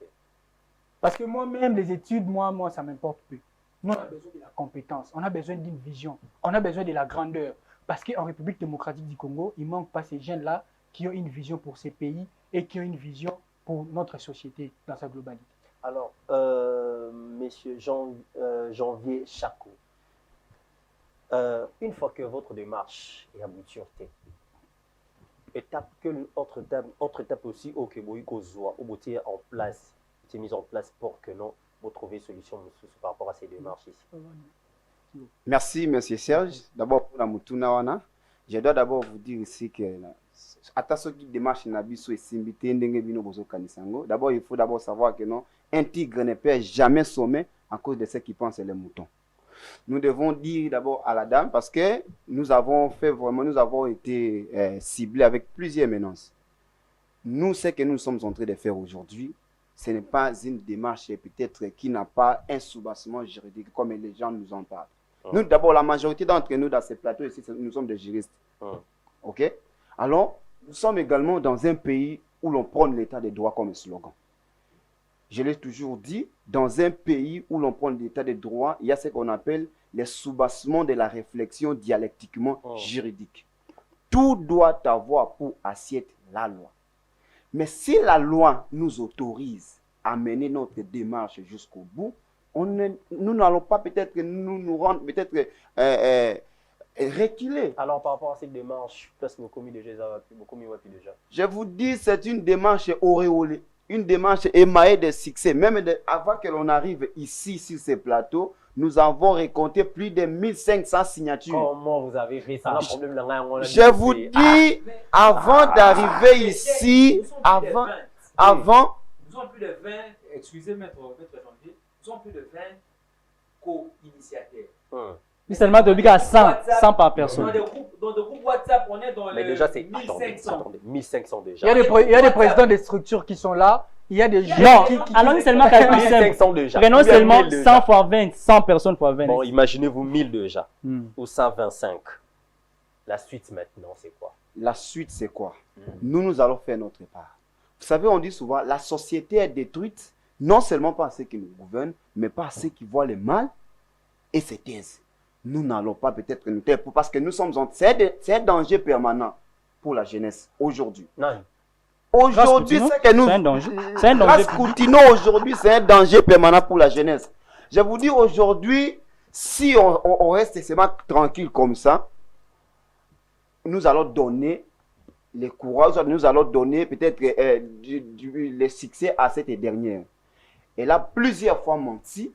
Parce que moi-même, les études, moi, ça m'importe peu. Nous, on a besoin de la compétence, on a besoin d'une vision, on a besoin de la grandeur. Parce qu'en République démocratique du Congo, il ne manque pas ces jeunes-là qui ont une vision pour ces pays et qui ont une vision pour notre société dans sa globalité. Alors, Monsieur Janvier Chako, une fois que votre démarche est aboutie, étape que autre étape aussi au Québec en place, c'est mise en place pour que nous trouver une solution par rapport à ces démarches ici. Merci, monsieur Serge. D'abord pour la Moutunawana, je dois d'abord vous dire ici que à ce qui démarche Nabiso et Simbité Ndenge Bozo Kanisango, d'abord il faut d'abord savoir que non, un tigre ne peut jamais sommer à cause de ce qui pensent les moutons. Nous devons dire d'abord à la dame parce que nous avons été ciblés avec plusieurs menaces. Nous, ce que nous sommes en train de faire aujourd'hui, ce n'est pas une démarche peut-être qui n'a pas un soubassement juridique comme les gens nous en parlent. Nous, d'abord, la majorité d'entre nous dans ces plateaux ici, nous sommes des juristes. Ok? Alors, nous sommes également dans un pays où l'on prône l'état des droits comme slogan. Je l'ai toujours dit, dans un pays où l'on prend l'état des droits, il y a ce qu'on appelle les soubassements de la réflexion dialectiquement juridique. Tout doit avoir pour assiette la loi. Mais si la loi nous autorise à mener notre démarche jusqu'au bout, nous n'allons pas peut-être nous rendre peut-être reculer. Alors par rapport à cette démarche, place beaucoup déjà. Je vous dis, c'est une démarche auréolée. Une démarche émaillée de succès. Même avant que l'on arrive ici, sur ces plateaux, nous avons récolté plus de 1500 signatures. Comment vous avez fait ça? Je vous dis, avant d'arriver ici, avant... Nous avons plus de 20, excusez maître Janvier, nous avons plus de 20 co-initiateurs. Mais seulement de 100 par personne. Dans des groupes WhatsApp, on est dans mais les déjà, c'est 1500. Attendez, 1500 déjà. Il y a des présidents des structures qui sont là. Il y a des gens Non, qui allons seulement calculer 1500 déjà. Prenons seulement 100 fois 20, 100 personnes fois 20. Bon, imaginez-vous 1000 déjà. Ou 125. La suite maintenant, c'est quoi? La suite, c'est quoi? Nous allons faire notre part. Vous savez, on dit souvent, la société est détruite, non seulement par ceux qui nous gouvernent, mais par ceux qui voient le mal et se taisent. Nous n'allons pas peut-être nous taire parce que nous sommes c'est un danger permanent pour la jeunesse aujourd'hui. Non. Aujourd'hui, c'est que nous... C'est un danger. C'est un danger. Grâce Coutinho, aujourd'hui, c'est un danger permanent pour la jeunesse. Je vous dis aujourd'hui, si on reste seulement tranquille comme ça, nous allons donner le courage, nous allons donner peut-être le succès à cette dernière. Elle a plusieurs fois menti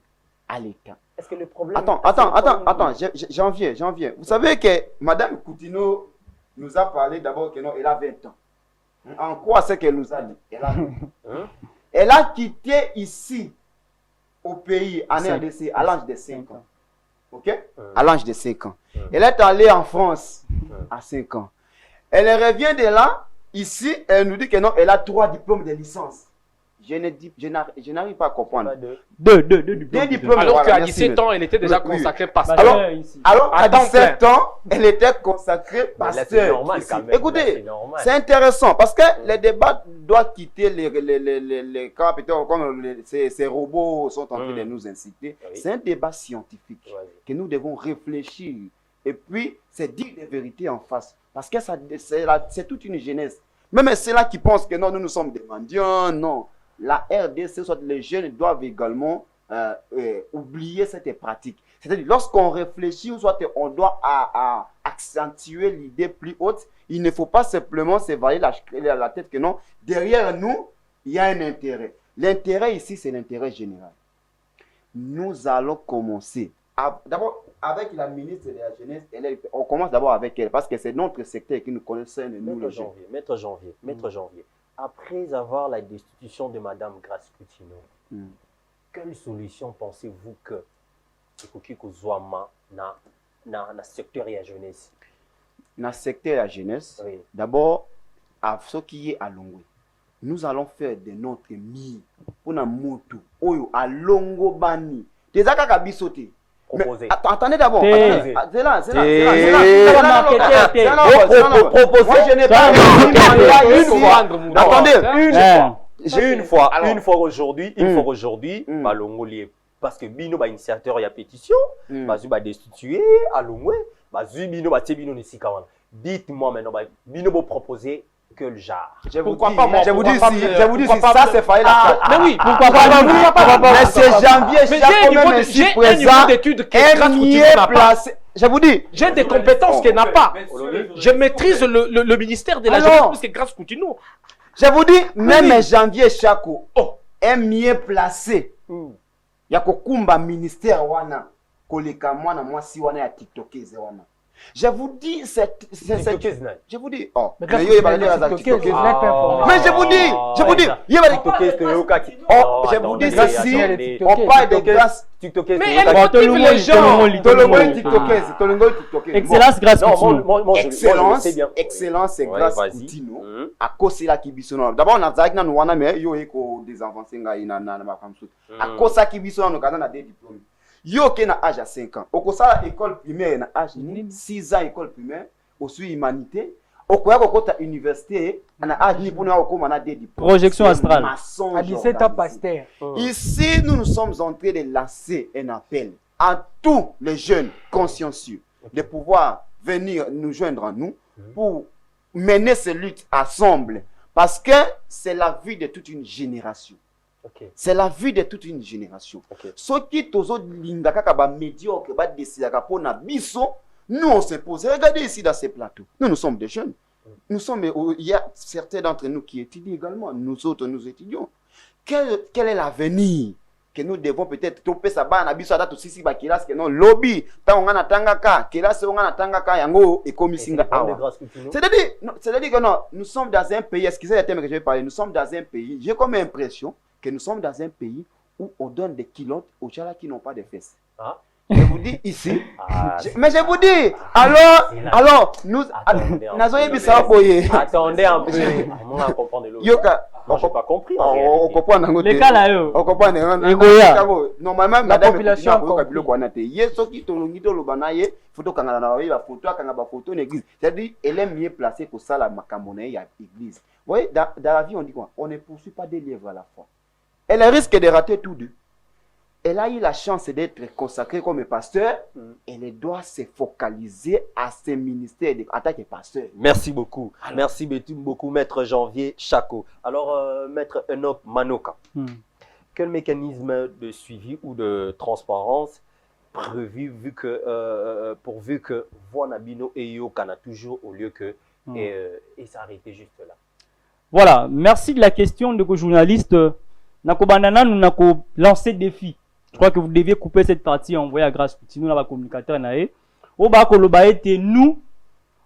à l'État. Est-ce que le problème... Attends, j'en viens. Vous savez que Madame Coutinho nous a parlé d'abord qu'elle a 20 ans. En quoi c'est qu'elle nous a dit? Elle a quitté ici, au pays, en RDC, à l'âge de 5 ans. Ok? À l'âge de 5 ans. Elle est allée en France à 5 ans. Elle revient de là, ici, elle nous dit que non, elle a 3 diplômes de licence. Je n'arrive pas à comprendre. Deux diplômes. Alors qu'à 17 ans, elle était déjà consacrée pasteur. Alors à 17 ans, elle était consacrée pasteur. Écoutez, c'est intéressant parce que les débats doivent quitter les cas, comme ces robots sont en train de nous inciter. C'est un débat scientifique que nous devons réfléchir. Et puis, c'est dire des vérités en face. Parce que c'est toute une jeunesse. Même ceux-là qui pensent que non, nous sommes des mendiants, non. La RDC, soit les jeunes doivent également oublier cette pratique. C'est-à-dire, lorsqu'on réfléchit, soit on doit accentuer l'idée plus haute, il ne faut pas simplement se valer la tête que non, derrière nous, il y a un intérêt. L'intérêt ici, c'est l'intérêt général. Nous allons commencer. D'abord, avec la ministre de la Jeunesse, on commence d'abord avec elle, parce que c'est notre secteur qui nous connaissons, nous le jeunes. Maître Janvier. Après avoir la destitution de Mme Grace Coutinho, quelle solution pensez-vous que Zouama dans le secteur de la jeunesse? Dans le secteur de la jeunesse, d'abord, à ce qui est à Longwe, nous allons faire de notre mi pour la moto, à Longo Bani. Des acas bisoté. Proposé. Attendez d'abord. Proposé. C'est là. Moi, je n'ai pas une fois. Attendez, une fois aujourd'hui, Balongoli, parce que Bino ba initiateur, il y a pétition, Bazu ba destitué, Alongwe, Bazu Bino ba Tebino Nisikawan. Dites-moi maintenant, Bino va proposer que le genre. Je vous dis si ça c'est failli la Mais oui, pourquoi pas? Mais c'est janvier, chaque même ici présent, d'études est mieux placé. Je vous dis. J'ai des compétences qu'elle n'a pas. Je maîtrise le ministère de la jeunesse plus que Grâce Coutinho. Je vous dis, même Janvier Chako est mieux placé. Il y a un ministère wana koleka mwana mwasi wana ya tiktokese wana. Je vous dis, je vous dis, mais je vous dis, ceci, on parle de grâce tiktokese. Mais elle motive les gens. Excellence Grâce Coutinho. Excellence, c'est Grâce Coutinho. À cause de la kibisono. D'abord, on a dit que nous avons des avancées à cause de la kibisono, nous avons des diplômes. Yo qui na âge à 5 ans. Au kosa école primaire na âge 6 ans école primaire, au suit humanité, au koya kokota université na âge ni pour nous na des diplômes. Projection astrale. À 17 ans pasteur. Ici nous sommes en train de lancer un appel à tous les jeunes consciencieux de pouvoir venir nous joindre à nous pour mener cette lutte ensemble parce que c'est la vie de toute une génération. Okay. C'est la vie de toute une génération. Ce qui tozo lingaka ba médiocre ba décidaka pona biso, nous on s'impose. Regardez ici dans ces plateaux. Nous sommes des jeunes. Il y a certains d'entre nous qui étudient également. Nous autres nous étudions. Quel est l'avenir que nous devons peut-être toper ça ba na biso date aussi ba kilas que non lobby ta on na tangaka kilas on na tangaka yango et comme singa awa. C'est-à-dire que non, nous sommes dans un pays, excusez le terme que je vais parler, nous sommes dans un pays, j'ai comme impression que nous sommes dans un pays où on donne des culottes aux gens qui n'ont pas de fesses. Ah. Je vous dis ici. Mais je vous dis, alors, nous, attendez un peu. On comprend de l'eau. Moi, je n'ai pas compris. On comprend. Les cas là, on comprend. Normalement, la population c'est-à-dire, elle est mieux placée que ça, la macamonaï à l'église. Vous voyez, dans la vie, on dit quoi? On ne poursuit pas des lièvres à la fois. Elle risque de rater tous deux. Elle a eu la chance d'être consacrée comme pasteur. Elle doit se focaliser à ses ministères en tant que pasteur. Merci beaucoup. Merci beaucoup, Maître Janvier Chako. Alors, Maître Enoch Manoka, quel mécanisme de suivi ou de transparence prévu pourvu que Voanabino et Yokana toujours au lieu que et s'arrêter juste là? Voilà, merci de la question de vos journalistes. Nakobanana, nous avons lancé le défi. Je crois que vous deviez couper cette partie et envoyer à Grâce Coutinho, là, communicateur. Nous,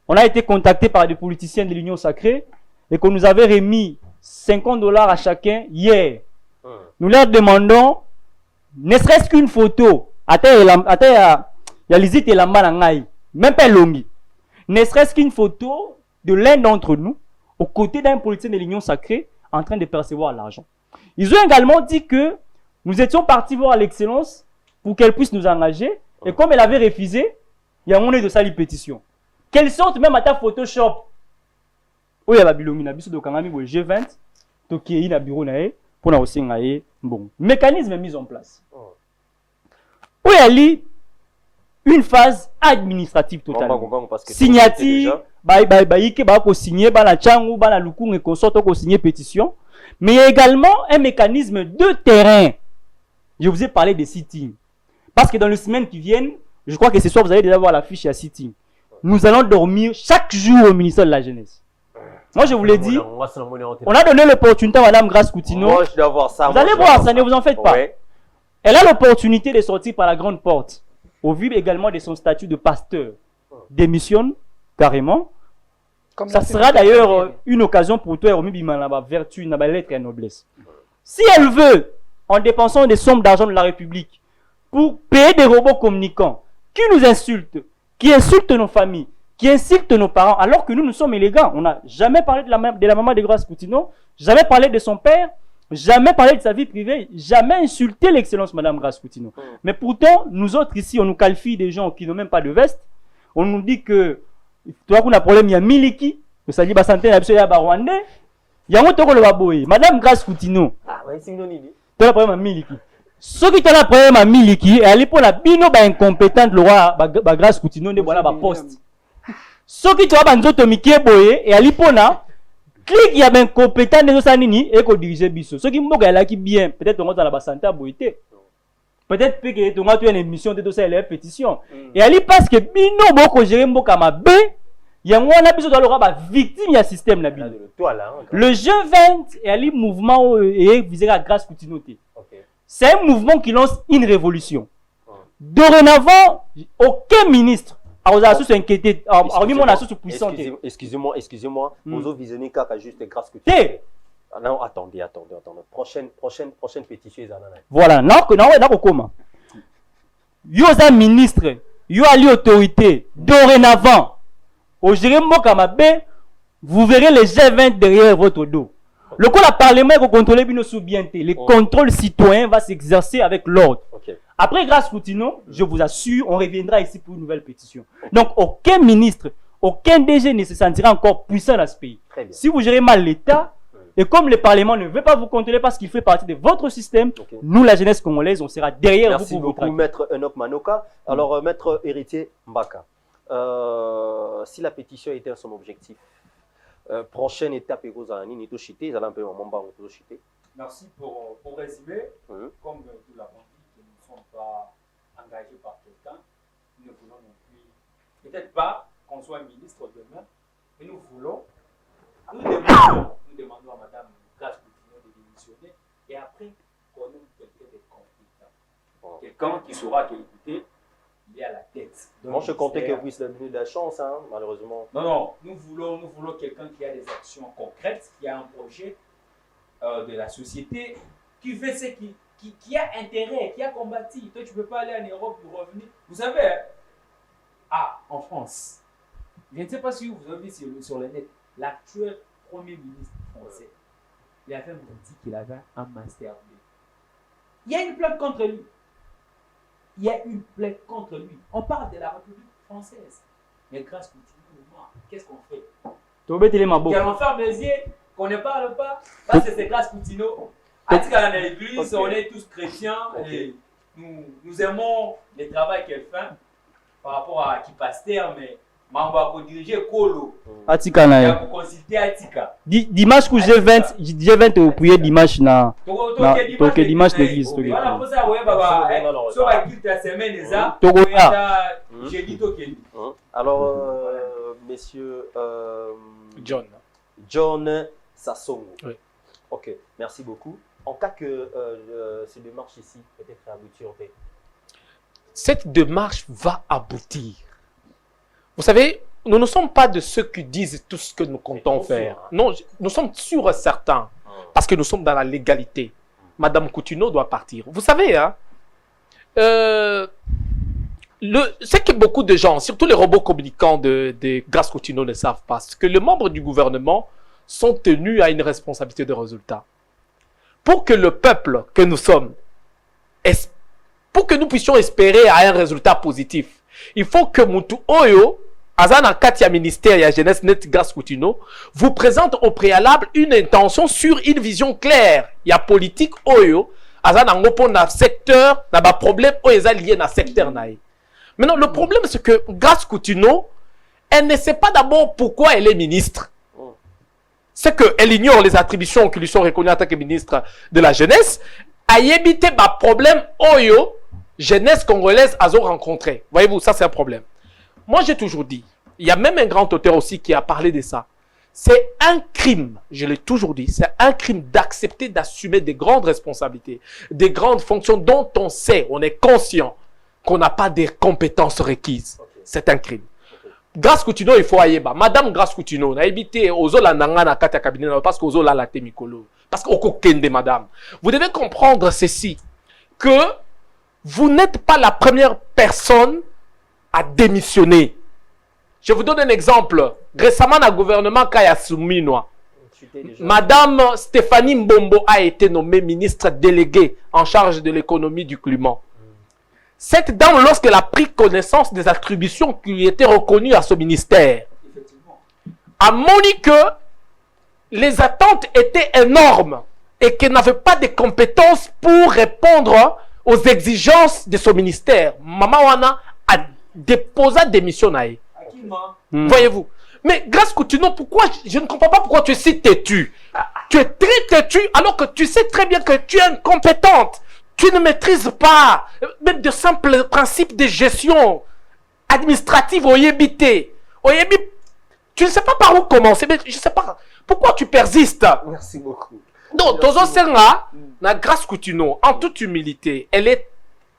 on a été contactés par des politiciens de l'Union Sacrée et qu'on nous avait remis $50 à chacun hier. Nous leur demandons, ne serait-ce qu'une photo, même pas longue, ne serait-ce qu'une photo de l'un d'entre nous aux côtés d'un politicien de l'Union Sacrée en train de percevoir l'argent. Ils ont également dit que nous étions partis voir l'Excellence pour qu'elle puisse nous engager. Et comme elle avait refusé, il y a un de sali pétition. Qu'elle sorte même à ta Photoshop. Où il y a la bilongi na biso de Kangami ou G20, toki na bureau na e pour na aussi ngaye bon. Mécanisme mis en place. Où il y a une phase administrative totale. Signature, ko signer ba la changu ba la lukunge ko sorto ko signer pétition. Mais il y a également un mécanisme de terrain. Je vous ai parlé de sitting. Parce que dans les semaines qui viennent, je crois que ce soir, vous allez déjà voir la fiche à sitting. Nous allons dormir chaque jour au ministère de la Jeunesse. Moi, je vous l'ai dit, on a donné l'opportunité à Mme Grâce Coutinho. Moi, je dois voir ça. Vous allez voir, ça ne vous en faites pas. Ouais. Elle a l'opportunité de sortir par la grande porte. Au vu également de son statut de pasteur. Démissionne carrément. Ça sera d'ailleurs une occasion pour toi, la vertu, la lettre et la noblesse. Si elle veut, en dépensant des sommes d'argent de la République, pour payer des robots communicants qui nous insultent, qui insultent nos familles, qui insultent nos parents, alors que nous sommes élégants. On n'a jamais parlé de la maman de Grâce Coutinho, jamais parlé de son père, jamais parlé de sa vie privée, jamais insulté l'excellence Madame Grâce Coutinho. Mais pourtant, nous autres ici, on nous qualifie des gens qui n'ont même pas de veste. On nous dit que toi, qu'on a problème, il y a Miliki, que ça dit que santé, il y a Rwandais, il y a un autre le Madame Grâce Coutinho. Ah, oui, c'est une idée. Tu as le problème à Miliki. Ceux qui ont le problème à Miliki, et à l'époque, la bino incompétente, le roi Grâce Coutinho, ne voilà pas poste. Ceux qui ont un autre Mickey Boye, et à l'époque, clique, il y a un compétent de nos sanini, et qu'on dirige biso. Ceux qui m'ont là qui bien, peut-être on va dans la santé à boité. peut-être que tu as une émission de dossier et pétition. Et ali parce que bino boko gérer mboka mabe, il y a un biso doit avoir victime du système là. Le G20 et ali mouvement est visé à grâce continuité. C'est un mouvement qui lance une révolution. Dorénavant, aucun ministre a s'inquiété. Excusez-moi, vous avez visionné qu'à juste grâce continuité. Non, attendez. Prochaine pétition. Voilà, non, comment. Yo un ministre, yo ali autorité, dorénavant, au Jérémo Kamabe, vous verrez les G20 derrière votre dos. Le coup, le Parlement va contrôler bien soubienté. Le contrôle citoyen va s'exercer avec l'ordre. Après, grâce Coutinho, je vous assure, on reviendra ici pour une nouvelle pétition. Donc, aucun ministre, aucun DG ne se sentira encore puissant dans ce pays. Si vous gérez mal l'État, et comme le Parlement ne veut pas vous contrôler parce qu'il fait partie de votre système, nous, la jeunesse congolaise, on sera derrière vous pour vous traquer. Merci beaucoup, Maître Enoch Manoka. Alors, Maître Héritier Mbaka, si la pétition était son objectif, prochaine étape, merci pour résumer. Comme nous l'avons dit, que nous ne sommes pas engagés par quelqu'un, nous ne voulons non plus, peut-être pas qu'on soit ministre demain, mais nous voulons, nous demandons à Mme Grace Coutinho de démissionner et après qu'on ait quelqu'un de compétent. Quelqu'un qui saura qu'écouter, il est à la tête. Donc, moi, je comptais que vous puissiez donner de la chance, hein, malheureusement. Non, nous voulons quelqu'un qui a des actions concrètes, qui a un projet de la société, qui fait ce qui a intérêt, qui a combattu. Toi, tu ne peux pas aller en Europe pour revenir. Vous savez, en France, je ne sais pas si vous avez vu sur le net, l'actuel Premier ministre français, il avait dit qu'il avait un master 2. Il y a une plainte contre lui. On parle de la République française. Mais grâce Coutinho, qu'est-ce qu'on fait? Qu'on ferme les yeux, qu'on ne parle pas. Parce que c'est grâce Coutinho. À l'église, on est tous chrétiens et nous aimons le travail qu'elle fait par rapport à qui pasteur, mais on va diriger Kolo. Atika na pour consulter Atika. Dimanche que G20 au prier dimanche na dimanche l'église. Voilà pour ça ouais baba. Sur la culte la semaine ça. Togoya. J'ai dit Tokeni. Alors messieurs John Sassongo. Oui. OK, merci beaucoup. En cas que cette démarche ici peut-être aboutir en fait. Cette démarche va aboutir. Vous savez, nous ne sommes pas de ceux qui disent tout ce que nous comptons faire. Non, nous sommes sûrs et certains, parce que nous sommes dans la légalité. Madame Coutinho doit partir. Vous savez, hein, c'est que beaucoup de gens, surtout les robots communicants de Grace Coutinho ne savent pas, c'est que les membres du gouvernement sont tenus à une responsabilité de résultat. Pour que le peuple que nous sommes, pour que nous puissions espérer à un résultat positif, il faut que Moutou Oyo, Azana Katia ministère et Jeunesse Net Grace Coutinho, vous présente au préalable une intention sur une vision claire. Il y a politique Oyo, Azana Ngopo na secteur, na ba problème Oyo lié na secteur naï. Maintenant, le problème c'est que Grace Coutinho, elle ne sait pas d'abord pourquoi elle est ministre. C'est qu'elle ignore les attributions qui lui sont reconnues en tant que ministre de la jeunesse. A évité ba problème Oyo, jeunesse congolaise a rencontré. Voyez-vous, ça c'est un problème. Moi j'ai toujours dit, il y a même un grand auteur aussi qui a parlé de ça. C'est un crime, je l'ai toujours dit, c'est un crime d'accepter d'assumer des grandes responsabilités, des grandes fonctions dont on sait, on est conscient qu'on n'a pas des compétences requises. C'est un crime. Grace Coutinho, il faut aïeba. Madame Grace Coutinho, n'a évité aux Olananga na kata cabinet parce qu'aux Olala temikolo. Parce qu'au kende madame. Vous devez comprendre ceci, que vous n'êtes pas la première personne à démissionner. Je vous donne un exemple. Récemment, dans le gouvernement Kaya Souminoa, Madame Stéphanie Mbombo a été nommée ministre déléguée en charge de l'économie du climat. Cette dame, lorsqu'elle a pris connaissance des attributions qui lui étaient reconnues à ce ministère, a moni que les attentes étaient énormes et qu'elle n'avait pas de compétences pour répondre aux exigences de ce ministère. Maman Wana a déposé démission. Voyez-vous. Mais Grace Coutinho, pourquoi je ne comprends pas pourquoi tu es si têtu. Tu es très têtu alors que tu sais très bien que tu es incompétente. tu ne maîtrises pas même de simples principes de gestion administrative au Yébité. Tu ne sais pas par où commencer, mais je ne sais pas pourquoi tu persistes. Merci beaucoup. Donc, Tozo Senga, la Grâce Coutinho, en toute humilité, elle est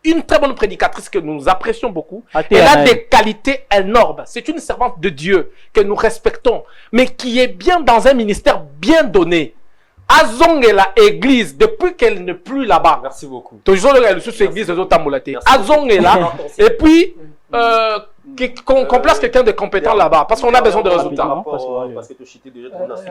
une très bonne prédicatrice que nous apprécions beaucoup. Elle a des qualités énormes. C'est une servante de Dieu que nous respectons, mais qui est bien dans un ministère bien donné. Azong est la église depuis qu'elle n'est plus là-bas. Merci beaucoup. Toujours elle sous l'église de Zotamolate. Azong est là. Et puis, qu'on place quelqu'un de compétent là-bas, parce qu'on a besoin de résultats.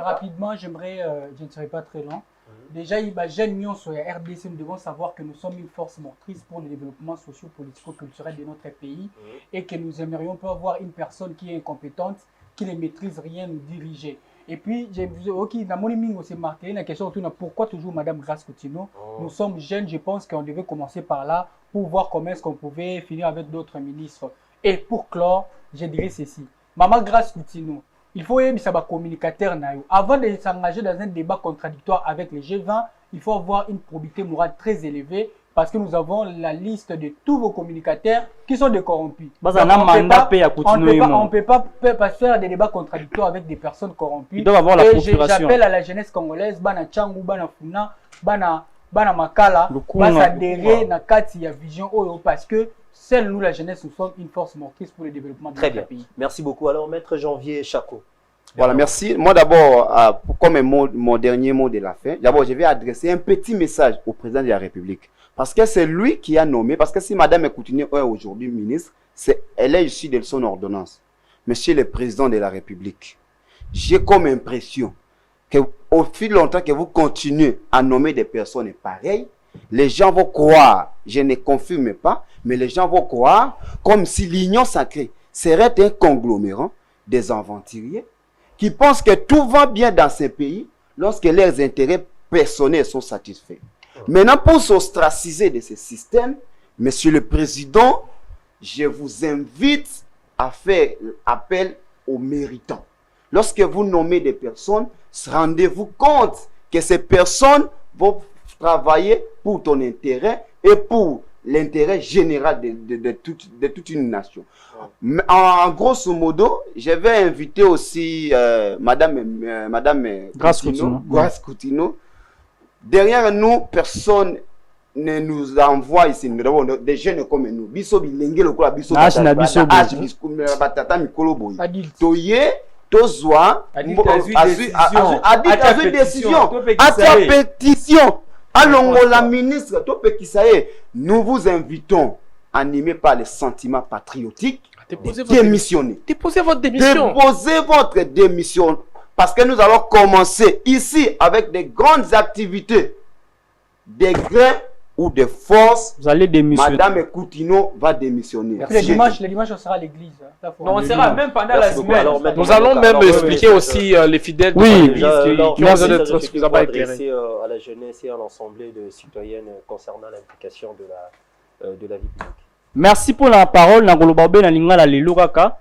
Rapidement, j'aimerais, je ne serai pas très long. Déjà, il y a jeunes sur la RDC, nous devons savoir que nous sommes une force motrice pour le développement socio-politico-culturel de notre pays et que nous aimerions pas avoir une personne qui est incompétente, qui ne maîtrise rien, nous diriger. Et puis, j'ai dit, dans mon émission, c'est marqué la question autour de pourquoi toujours Madame Grâce Coutinho. Nous sommes jeunes, je pense qu'on devait commencer par là pour voir comment est-ce qu'on pouvait finir avec d'autres ministres. Et pour clore, je dirais ceci. Maman Grâce Coutinho, il faut aimer ça communicateur. Avant de s'engager dans un débat contradictoire avec les G20, il faut avoir une probité morale très élevée parce que nous avons la liste de tous vos communicateurs qui sont des corrompus. On ne peut pas faire des débats contradictoires avec des personnes corrompues. Ils doivent avoir la procuration. J'appelle à la jeunesse congolaise, Bana Tchangou, Bana Funa, Bana Makala, Bana s'adhérer à Kati ya Vision Oyo parce que seule nous, la jeunesse, nous sommes une force motrice pour le développement de notre pays. Merci beaucoup. Alors, Maître Janvier Chako. Voilà, merci. Moi, d'abord, comme mon dernier mot de la fin, d'abord, je vais adresser un petit message au président de la République. Parce que c'est lui qui a nommé, parce que si Mme Coutinho est aujourd'hui ministre, elle est issue de son ordonnance. Monsieur le président de la République, j'ai comme impression qu'au fil longtemps que vous continuez à nommer des personnes pareilles, les gens vont croire, je ne confirme pas, mais les gens vont croire comme si l'union sacrée serait un conglomérat des aventuriers qui pensent que tout va bien dans ces pays lorsque leurs intérêts personnels sont satisfaits. Maintenant, pour s'ostraciser de ce système, Monsieur le Président, je vous invite à faire appel aux méritants. Lorsque vous nommez des personnes, rendez-vous compte que ces personnes vont travailler pour ton intérêt et pour l'intérêt général de toute une nation. En grosso modo, je vais inviter aussi Madame Grâce Coutinho. Derrière nous, personne ne nous envoie ici. Nous avons des jeunes comme nous. Biso bilenge lokola biso batata mikolo boy. Toye tozwa a décision à ta pétition. Allons la ministre Topekisaye, nous vous invitons, animés par les sentiments patriotiques, démissionner. Déposez votre démission. Déposez votre démission. Parce que nous allons commencer ici avec des grandes activités, des grains ou des forces. Vous allez démissionner. Madame Coutinho va démissionner. Le dimanche, on sera à l'église. Non, on sera même pendant la semaine. Nous allons même expliquer aussi les fidèles de l'église qui ont besoin d'être suffisamment éclairés. À la jeunesse et à l'ensemble de citoyennes concernant l'implication de la vie publique. Merci pour la parole. Nangolobabe na lingala lelo kaka.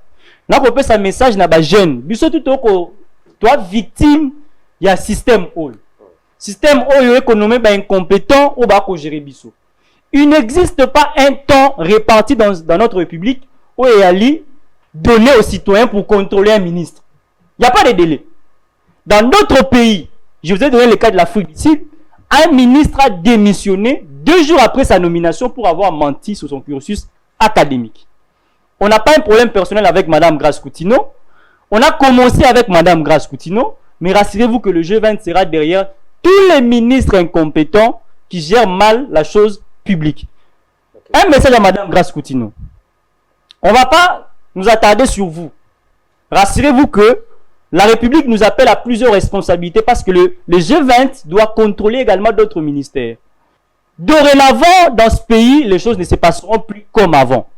Na kopé sa message na ba jeune. Biso tout oko toi victime il y a système oil. Système oil économique ba incompétent ou ba ko gérer biso. Il n'existe pas un temps réparti dans notre république où il y a donné aux citoyens pour contrôler un ministre. Il n'y a pas de délai. Dans d'autres pays, je vous ai donné le cas de l'Afrique du Sud, un ministre a démissionné 2 jours après sa nomination pour avoir menti sur son cursus académique. On n'a pas un problème personnel avec Mme Grâce Coutinho. On a commencé avec Mme Grâce Coutinho, mais rassurez-vous que le G20 sera derrière tous les ministres incompétents qui gèrent mal la chose publique. Un message à Mme Grâce Coutinho. On ne va pas nous attarder sur vous. Rassurez-vous que la République nous appelle à plusieurs responsabilités parce que le G20 doit contrôler également d'autres ministères. Dorénavant, dans ce pays, les choses ne se passeront plus comme avant.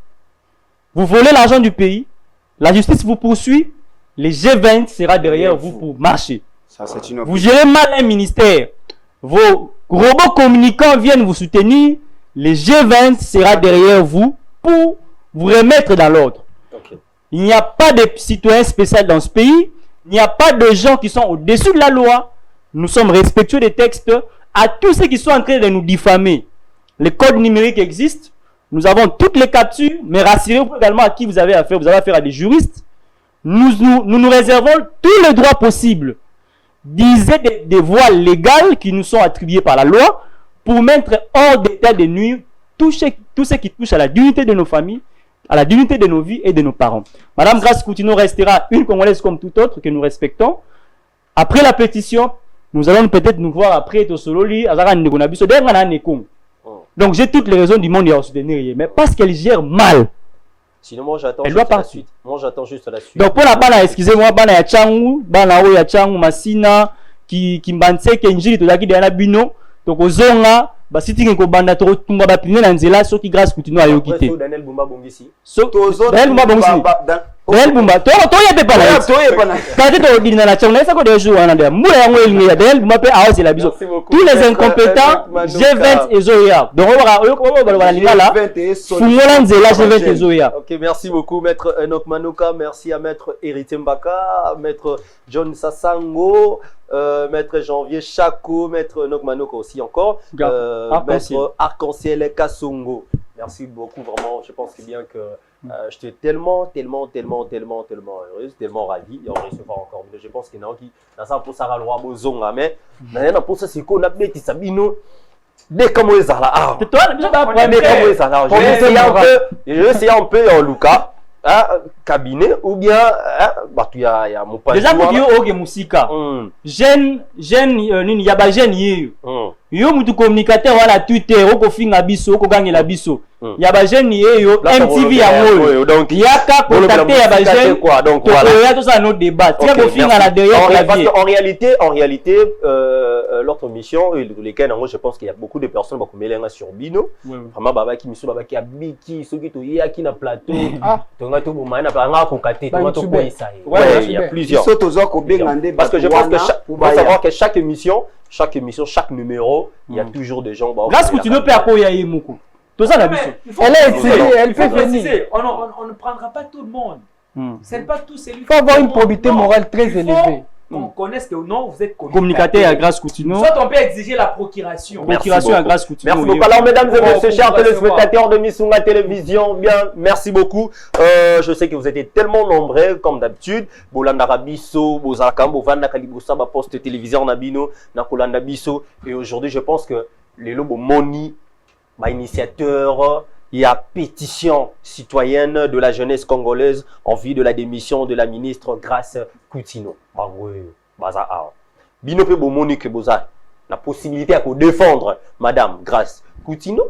Vous volez l'argent du pays, la justice vous poursuit, le G20 sera derrière vous pour marcher. Ça, c'est une vous gérez mal un ministère, vos robots communicants viennent vous soutenir, le G20 sera derrière vous pour vous remettre dans l'ordre. Okay. Il n'y a pas de citoyens spéciaux dans ce pays. Il n'y a pas de gens qui sont au-dessus de la loi. Nous sommes respectueux des textes. À tous ceux qui sont en train de nous diffamer, Les codes numériques existent. Nous avons toutes les captures, mais rassurez-vous également à qui vous avez affaire. Vous avez affaire à des juristes. Nous réservons tous les droits possibles. Disait des voies légales qui nous sont attribuées par la loi pour mettre hors d'état de nuire tout ce qui touche à la dignité de nos familles, à la dignité de nos vies et de nos parents. Madame Grace Coutinho restera une Congolaise comme toute autre que nous respectons. Après la pétition, nous allons peut-être nous voir après Tosololi, donc j'ai toutes les raisons du monde à soutenir, mais parce qu'elle gère mal. Sinon, moi, j'attends juste la suite. Moi, j'attends juste la suite. Donc, pour la bana, excusez-moi, bana ya Changu, bana ya Changu, Masina, qui mbanse, qui njili, to daki de bino, donc aux zonga, bah si tu es banda to tumba ba pine na nzela, so qui Grace Coutinho a yokité. Daniel Bumba Bongisi. Daniel Bumba Bongisi. Daniel Bumba, to yete pa na. To yete pa na. Quand tu dis na la Changu, ça ko de jour wana de. Mura yango elingi ya Daniel Bumba pe a c'est la biso. Tous les incompétents, G20 et Zoya. Donc on va là. Fungola nzela G20 et Zoya. OK, merci beaucoup maître Enoch Manoka, merci à maître Héritier Mbaka, maître John Sassango, maître Janvier Chako, maître Enoch Manoka aussi encore, maître Arc-en-Ciel Kassongo. Merci beaucoup vraiment, je pense que bien que je suis tellement heureuse, tellement ravi de recevoir encore. Je pense qu'il y en a qui dans ça pour ça la loi bozonga mais maintenant pour ça c'est qu'on a bêti sabino dès comment ils là ah c'est toi dès comment ils là je vais essayer un peu en Luca cabinet ou bien bah tu y a mon père déjà pour yo oge musika jeune nini ya ba jeune yo mutu communicateur wala Twitter oko finga biso oko gagner biso ya ba jeune yo MTV ya moyo donc yaka contacter ya ba jeune quoi donc voilà ya tout ça notre débat tu ko finga la derrière clavier en réalité l'autre mission et tous les cas je pense qu'il y a beaucoup de personnes qui melenga sur Bino vraiment baba qui miso baba qui abiki soki to yaki na plateau tonga to bomana pa nga ko kate tonga to ko isa il y a plusieurs parce que je pense que faut savoir que chaque émission, chaque numéro, il y a toujours des gens. Grace Coutinho peut accueillir Moukou. Tout ça, la mission. Elle est excellente, elle fait venir. On ne prendra pas tout le monde. Ce n'est pas tout celui. Il faut avoir une probité morale très élevée. Qu'on connaisse que non, vous êtes communicateur à Grace Coutinho. Soit on peut exiger la procuration. Procuration à Grace Coutinho. Merci beaucoup. Alors, mesdames et messieurs, chers téléspectateurs de Missunga Télévision, bien, merci beaucoup. Je sais que vous étiez tellement nombreux, comme d'habitude. Bolanda Rabiso, Bozakam, Bovanda Kalibosa, Poste Télévision Nabino, Nakolanda Biso. Et aujourd'hui, je pense que les lobos Moni, initiateur, il y a pétition citoyenne de la jeunesse congolaise en vue de la démission de la ministre Grace Coutinho. Bino pe bomoni ke boza la possibilité à défendre madame Grace Coutinho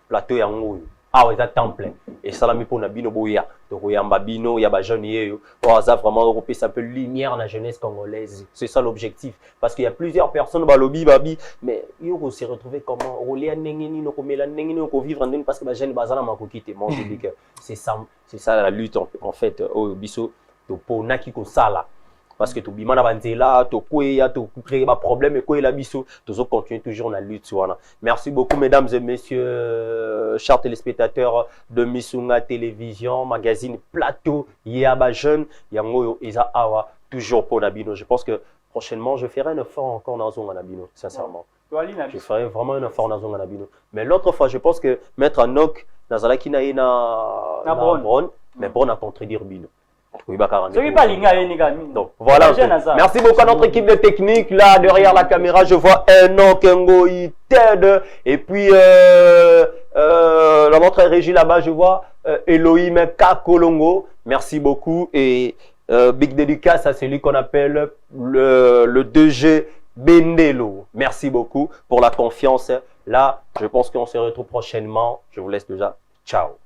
plateau ya ngoyo ouais ça temps plein et ça la mi pona bino boya donc yamba bino ya ba jeune yeyo ça vraiment regrouper ça peu lumière la jeunesse congolaise, c'est ça l'objectif parce qu'il y a plusieurs personnes balobi babi mais yo ko se retrouver comment rolia nengeni no ko mela nengeni ko vivre en parce que ba jeune bazala makokite moi je dis que c'est ça la lutte en fait au biso to pona ki ko sala parce que tout bima na banzela to kweya to créer ba problème et quoi la biso to continuer toujours la lutte wana. Merci beaucoup mesdames et messieurs chers téléspectateurs de Missunga Télévision magazine plateau yaba jeune yango eza awa toujours pour Nabino. Je pense que prochainement je ferai un effort encore dans Zonga Nabino sincèrement. Je ferai vraiment un effort dans Zonga Nabino. Mais l'autre fois je pense que mettre un knock dans la kina na Bron mais Bron a contredire Bino. Donc voilà. Merci beaucoup à notre équipe de technique là derrière la caméra. Je vois Enoch Ngoyi Ted et puis dans notre régie là-bas je vois Elohim Kakolongo. Merci beaucoup et big dédicace à celui qu'on appelle le 2G Bendelo. Merci beaucoup pour la confiance. Là, je pense qu'on se retrouve prochainement. Je vous laisse déjà. Ciao.